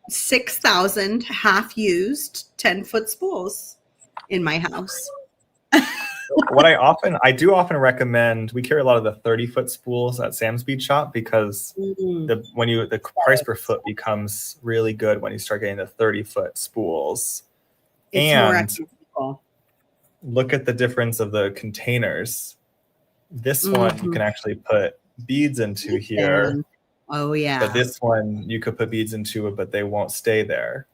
S1: 6,000 half used 10 foot spools in my house.
S2: What I do often recommend, we carry a lot of the 30 foot spools at Sam's Bead Shop because the price per foot becomes really good when you start getting the 30 foot spools.
S1: It's more economical.
S2: Look at the difference of the containers. This one you can actually put beads into here.
S1: Oh yeah.
S2: But this one you could put beads into it, but they won't stay there.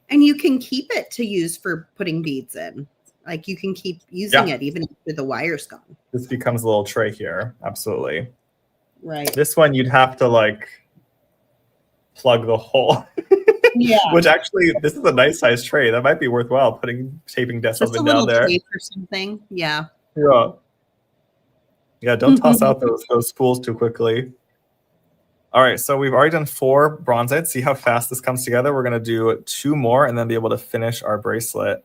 S1: And you can keep it to use for putting beads in. Like you can keep using it even after the wire's gone.
S2: This becomes a little tray here. Absolutely.
S1: Right.
S2: This one you'd have to like plug the hole.
S1: Yeah.
S2: Which actually, this is a nice size tray. That might be worthwhile taping decimals down there.
S1: Tape or something. Yeah.
S2: Yeah. Yeah. Don't toss out those spools too quickly. All right. So we've already done 4 bronzites. See how fast this comes together. We're going to do 2 more and then be able to finish our bracelet.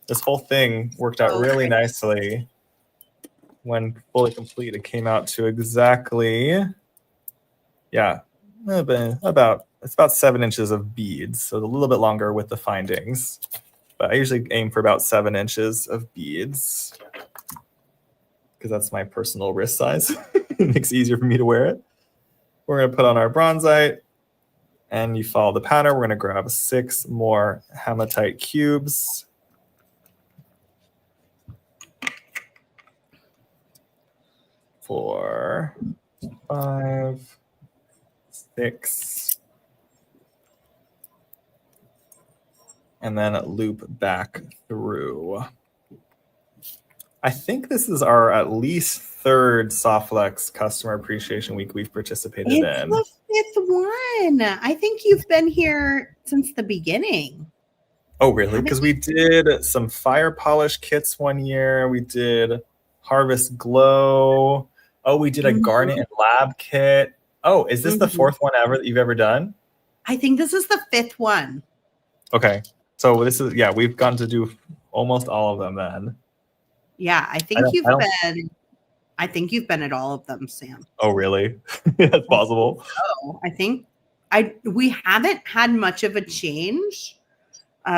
S2: This whole thing worked out really nicely. When fully complete, it came out to exactly, it's about 7 inches of beads. So a little bit longer with the findings. But I usually aim for about 7 inches of beads because that's my personal wrist size. It makes it easier for me to wear it. We're going to put on our bronzite, and you follow the pattern. We're going to grab 6 more hematite cubes. For 5, 6, and then loop back through. I think this is our at least 3rd Softflex Customer Appreciation Week we've participated in.
S1: It's the 5th one. I think you've been here since the beginning.
S2: Oh, really? Because we did some fire polish kits one year. We did Harvest Glow. Oh, we did a Garnet and Lab kit. Oh, is this the 4th one ever that you've ever done?
S1: I think this is the 5th one.
S2: Okay. So this is, yeah, we've gotten to do almost all of them then.
S1: Yeah, I think you've been at all of them, Sam.
S2: Oh, really? That's possible.
S1: Oh, I think we haven't had much of a change,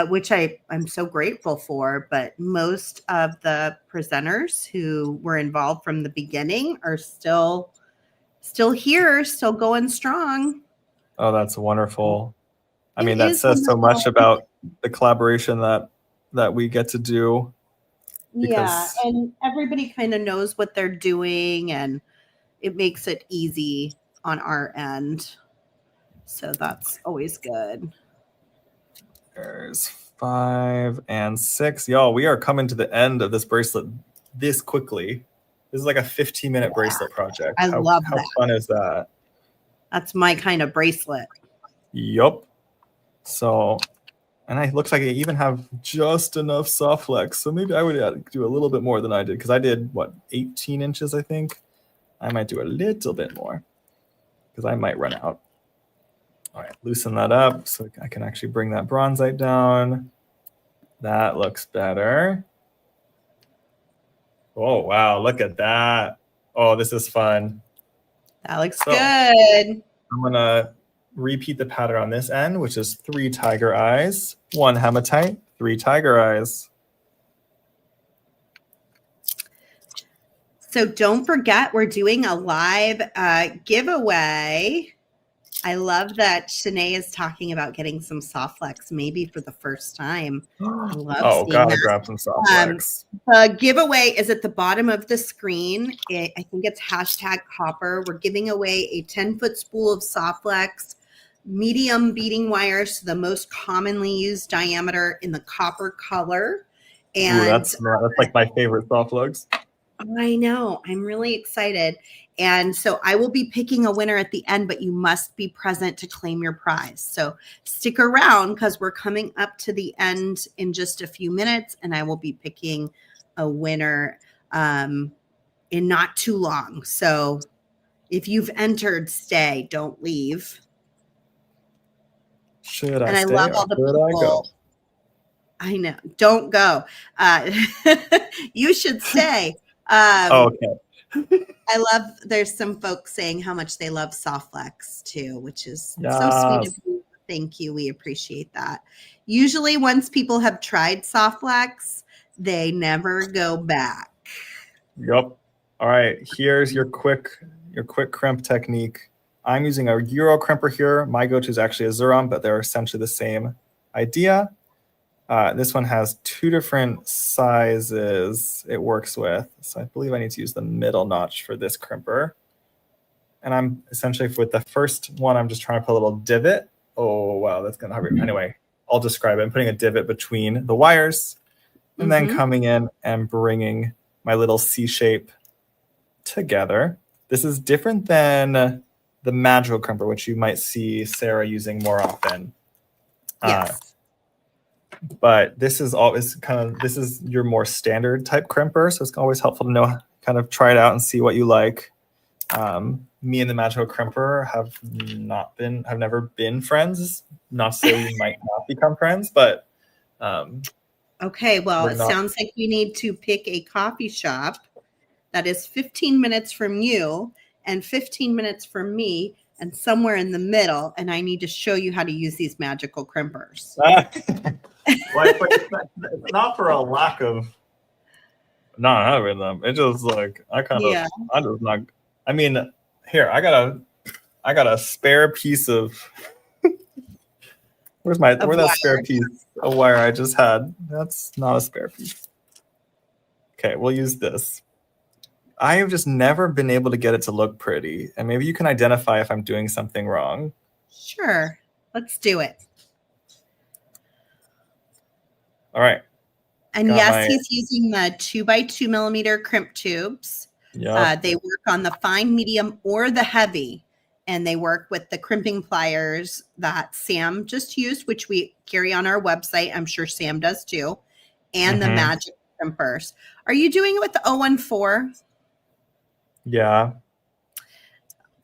S1: which I'm so grateful for, but most of the presenters who were involved from the beginning are still here, still going strong.
S2: Oh, that's wonderful. I mean, that says so much about the collaboration that we get to do.
S1: Yeah, and everybody kind of knows what they're doing, and it makes it easy on our end. So that's always good.
S2: There's 5 and 6. Y'all, we are coming to the end of this bracelet this quickly. This is like a 15-minute bracelet project.
S1: I love that.
S2: How fun is that?
S1: That's my kind of bracelet.
S2: Yup. So, and it looks like I even have just enough Softflex. So maybe I would do a little bit more than I did, because I did, 18 inches, I think. I might do a little bit more because I might run out. All right, loosen that up so I can actually bring that bronzite down. That looks better. Oh, wow, look at that. Oh, this is fun.
S1: That looks good.
S2: I'm going to repeat the pattern on this end, which is 3 tiger eyes, 1 hematite, 3 tiger eyes.
S1: So don't forget, we're doing a live giveaway. I love that Shanae is talking about getting some Softflex, maybe for the first time. I love seeing that.
S2: Grab some Softflex.
S1: The giveaway is at the bottom of the screen. I think it's #copper. We're giving away a 10-foot spool of Softflex, medium beading wire, so the most commonly used diameter in the copper color. And
S2: that's like my favorite Softflex.
S1: I know. I'm really excited. And so I will be picking a winner at the end, but you must be present to claim your prize. So stick around, because we're coming up to the end in just a few minutes, and I will be picking a winner in not too long. So if you've entered, stay, don't leave.
S2: Should I
S1: and
S2: stay,
S1: I love all the people.
S2: I go?
S1: I know. Don't go. You should stay.
S2: Okay.
S1: I love, there's some folks saying how much they love Softflex too, which is so sweet of you. Thank you. We appreciate that. Usually once people have tried Softflex, they never go back.
S2: Yep. All right. Here's your quick crimp technique. I'm using a Euro crimper here. My go-to is actually a Zuron, but they're essentially the same idea. This one has 2 different sizes it works with. So I believe I need to use the middle notch for this crimper. And I'm essentially, with the first one, I'm just trying to put a little divot. Oh, wow, that's going to hurt. Anyway, I'll describe it. I'm putting a divot between the wires and then coming in and bringing my little C shape together. This is different than the magical crimper, which you might see Sarah using more often.
S1: Yes.
S2: But this is this is your more standard type crimper, so it's always helpful to know, kind of try it out and see what you like. Me and the magical crimper have never been friends. Not to say we might not become friends, but
S1: okay, well, it sounds like we need to pick a coffee shop that is 15 minutes from you and 15 minutes from me, and somewhere in the middle, and I need to show you how to use these magical crimpers.
S2: It's not for a lack of not having them. It's just like I'm just not. I mean, here I got a spare piece of. Where's that spare piece of wire I just had? That's not a spare piece. Okay, we'll use this. I have just never been able to get it to look pretty. And maybe you can identify if I'm doing something wrong.
S1: Sure. Let's do it.
S2: All right.
S1: And yes, he's using the 2x2 millimeter crimp tubes.
S2: Yep.
S1: They work on the fine, medium, or the heavy. And they work with the crimping pliers that Sam just used, which we carry on our website. I'm sure Sam does too. And the magic crimpers. Are you doing it with the 014?
S2: Yeah.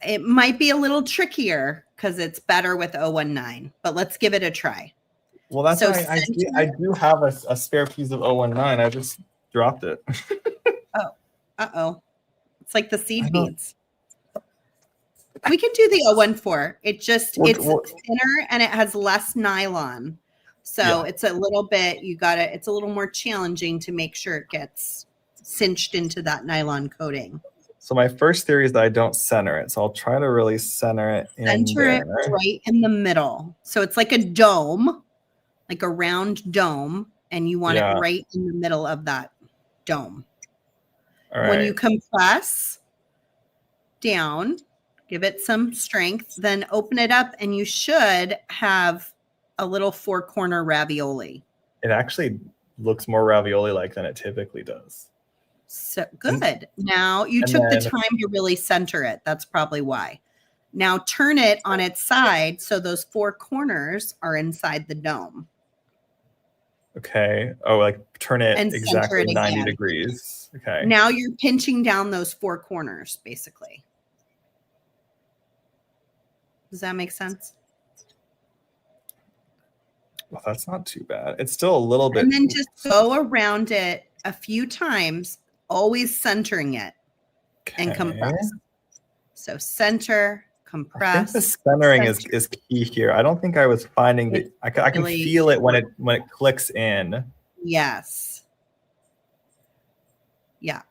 S1: It might be a little trickier because it's better with 019, but let's give it a try.
S2: Well, that's why I do have a spare piece of 019. I just dropped it.
S1: Oh, uh-oh. It's like the seed beads. We can do the 014. It's thinner and it has less nylon. So it's a little bit, it's a little more challenging to make sure it gets cinched into that nylon coating.
S2: So my first theory is that I don't center it. So I'll try to really center it
S1: it right in the middle. So it's like a dome, like a round dome, and you want it right in the middle of that dome. All right. When you compress down, give it some strength, then open it up and you should have a little 4-corner ravioli.
S2: It actually looks more ravioli-like than it typically does.
S1: So good. Now you took the time to really center it. That's probably why. Now turn it on its side so those 4 corners are inside the dome.
S2: Okay. Oh, like turn it exactly 90 degrees. Okay.
S1: Now you're pinching down those 4 corners, basically. Does that make sense?
S2: Well, that's not too bad. It's still a little bit.
S1: And then just go around it a few times, always centering it and compress. So center, compress.
S2: I think the centering is key here. I don't think I was finding that I can feel it when it clicks in.
S1: Yes. Yeah.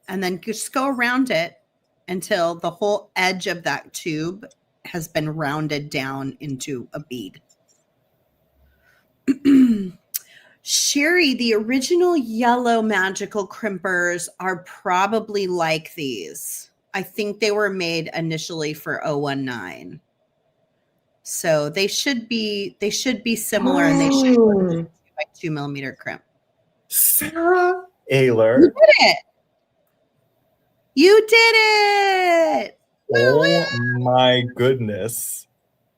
S1: And then just go around it until the whole edge of that tube has been rounded down into a bead. Sherry, the original yellow magical crimpers are probably like these. I think they were made initially for 019. So they should be similar and they should be 2 millimeter crimp.
S2: Sarah Ayler.
S1: You did it. You did it.
S2: Oh my goodness.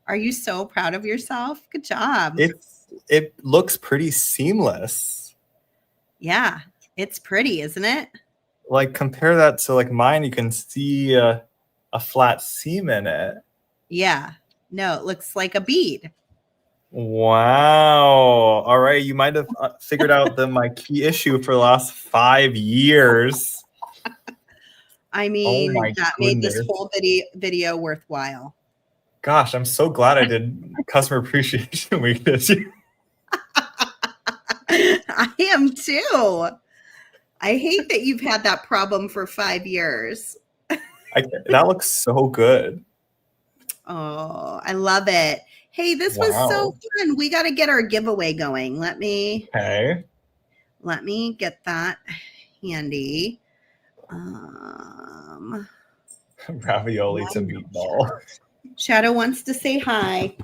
S1: Are you so proud of yourself? Good job.
S2: It looks pretty seamless.
S1: Yeah, it's pretty, isn't it?
S2: Like compare that to like mine, you can see a flat seam in it.
S1: Yeah. No, it looks like a bead.
S2: Wow. All right, you might have figured out my key issue for the last 5 years.
S1: I mean, that made this whole video worthwhile.
S2: Gosh, I'm so glad I did Customer Appreciation Week this year.
S1: I am too. I hate that you've had that problem for 5 years.
S2: That looks so good.
S1: Oh, I love it. Hey, this was so fun. We got to get our giveaway going. Let me get that handy.
S2: Ravioli to meatball.
S1: Shadow wants to say hi.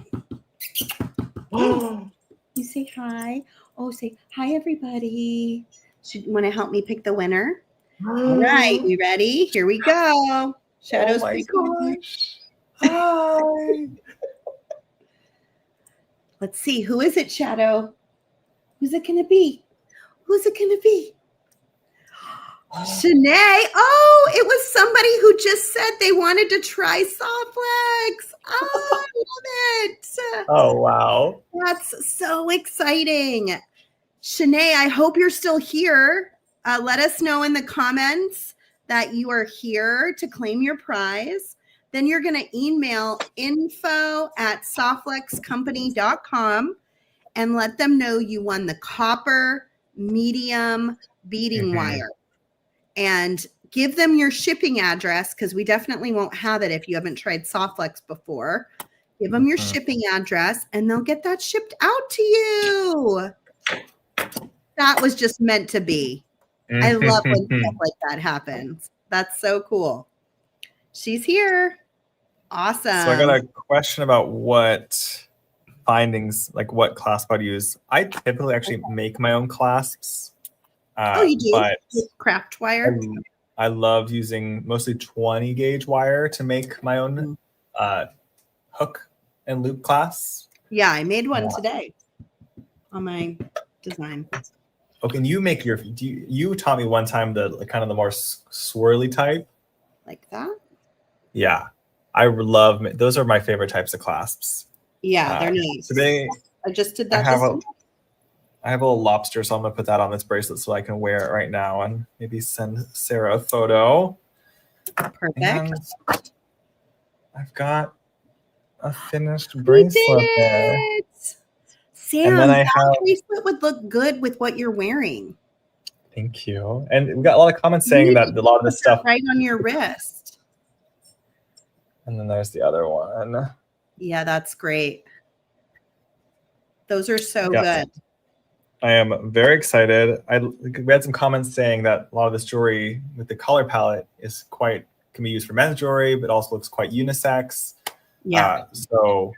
S1: You say hi. Oh, say hi, everybody. Should you want to help me pick the winner? All right, we ready? Here we go. Shadow's
S2: gosh. Hi.
S1: Let's see. Who is it, Shadow? Who's it going to be? Who's it going to be? Shanae. Oh, it was somebody who just said they wanted to try Softflex. Oh, I love it.
S2: Oh, wow.
S1: That's so exciting. Shanae, I hope you're still here. Let us know in the comments that you are here to claim your prize. Then you're going to email info@softflexcompany.com and let them know you won the copper medium beading wire. And give them your shipping address because we definitely won't have it if you haven't tried Softflex before. Give them your shipping address and they'll get that shipped out to you. That was just meant to be. I love when stuff like that happens. That's so cool. She's here. Awesome.
S2: So I got a question about what findings, like what clasp I'd use. I typically actually make my own clasps.
S1: Oh, you do?
S2: But
S1: with craft wire?
S2: I love using mostly 20 gauge wire to make my own hook and loop clasp.
S1: Yeah, I made one today on my design.
S2: Oh, can you make your? You taught me one time the kind of the more swirly type.
S1: Like that?
S2: Yeah, I love those. Are my favorite types of clasps.
S1: Yeah, they're nice.
S2: Today,
S1: I just did that.
S2: I have a little lobster, so I'm gonna put that on this bracelet so I can wear it right now and maybe send Sarah a photo.
S1: Perfect.
S2: And I've got a finished bracelet there.
S1: Sam, that bracelet would look good with what you're wearing.
S2: Thank you. And we got a lot of comments saying that a lot of this stuff
S1: right on your wrist.
S2: And then there's the other one.
S1: Yeah, that's great. Those are so good.
S2: I am very excited. We had some comments saying that a lot of this jewelry with the color palette can be used for men's jewelry, but also looks quite unisex.
S1: Yeah.
S2: So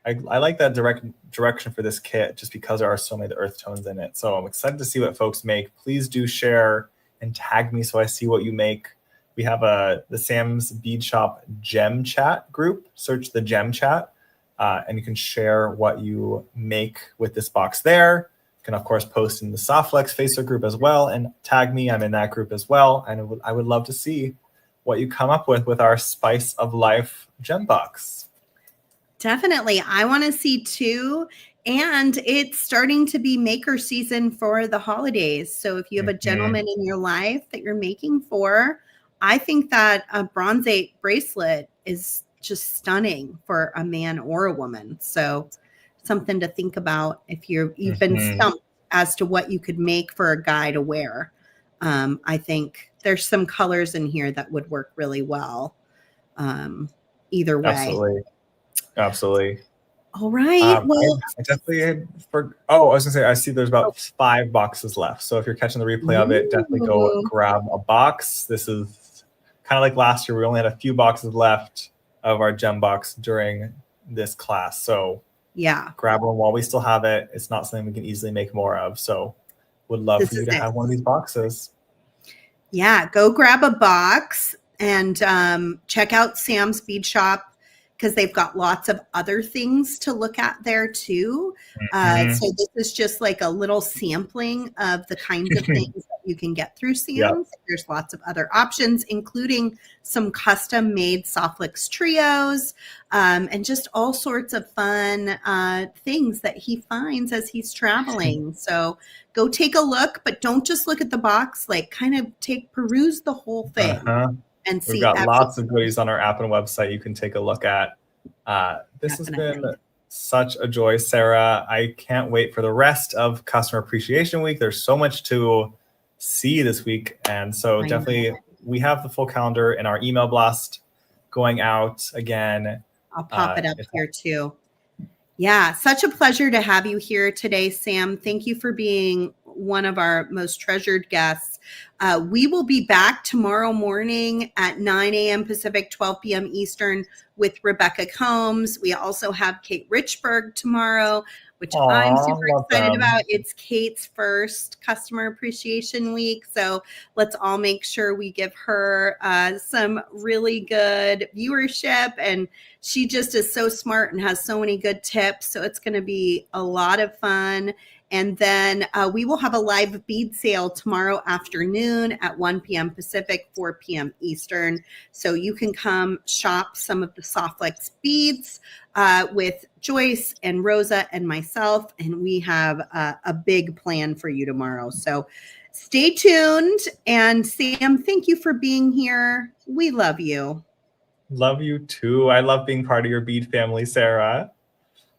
S2: I like that direction for this kit just because there are so many earth tones in it. So I'm excited to see what folks make. Please do share and tag me so I see what you make. We have the Sam's Bead Shop Gem Chat group. Search the Gem Chat, and you can share what you make with this box there. You can, of course, post in the Softflex Facebook group as well and tag me. I'm in that group as well. And I would love to see what you come up with our Spice of Life gem box.
S1: Definitely. I want to see too. And it's starting to be maker season for the holidays. So if you have a gentleman in your life that you're making for, I think that a bronzate bracelet is just stunning for a man or a woman. So something to think about if you've been stumped as to what you could make for a guy to wear. I think there's some colors in here that would work really well. Either way.
S2: Absolutely.
S1: All right. Well,
S2: I definitely I was gonna say, I see there's about 5 boxes left. So if you're catching the replay of it, definitely go grab a box. This is kind of like last year. We only had a few boxes left of our gem box during this class. So
S1: yeah,
S2: grab one while we still have it. It's not something we can easily make more of. So would love for you to have one of these boxes.
S1: Yeah, go grab a box and check out Sam's Bead Shop, because they've got lots of other things to look at there too. So this is just like a little sampling of the kinds of things that you can get through Sam's. Yep. There's lots of other options, including some custom made Softflex trios, and just all sorts of fun things that he finds as he's traveling. So go take a look, but don't just look at the box, like kind of peruse the whole thing. And
S2: we've got lots of goodies on our app and website you can take a look at. This has been such a joy, Sarah. I can't wait for the rest of Customer Appreciation Week. There's so much to see this week. And so definitely we have the full calendar in our email blast going out again.
S1: I'll pop it up here too. Yeah, such a pleasure to have you here today, Sam. Thank you for being one of our most treasured guests. We will be back tomorrow morning at 9 a.m. Pacific, 12 p.m. Eastern with Rebecca Combs. We also have Kate Richburg tomorrow, which I'm super excited about. It's Kate's first Customer Appreciation Week. So let's all make sure we give her some really good viewership. And she just is so smart and has so many good tips. So it's going to be a lot of fun. And then we will have a live bead sale tomorrow afternoon at 1 p.m. Pacific, 4 p.m. Eastern. So you can come shop some of the Softflex beads with Joyce and Rosa and myself. And we have a big plan for you tomorrow. So stay tuned. And Sam, thank you for being here. We love you.
S2: Love you too. I love being part of your bead family, Sarah.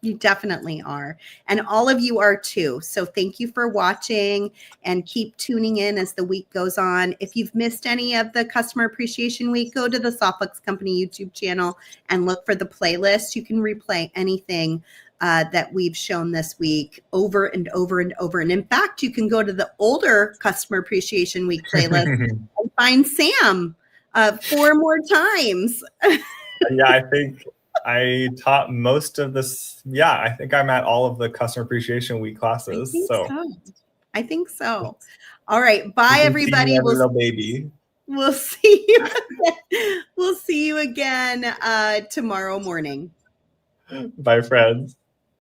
S1: You definitely are. And all of you are too. So thank you for watching and keep tuning in as the week goes on. If you've missed any of the Customer Appreciation Week, go to the Softflex Company YouTube channel and look for the playlist. You can replay anything that we've shown this week over and over and over. And in fact, you can go to the older Customer Appreciation Week playlist and find Sam 4 more times.
S2: Yeah, I think I taught most of this. Yeah, I think I'm at all of the Customer Appreciation Week classes.
S1: I think so. All right. Bye, everybody.
S2: Little baby.
S1: We'll see you. We'll see you again tomorrow morning.
S2: Bye, friends.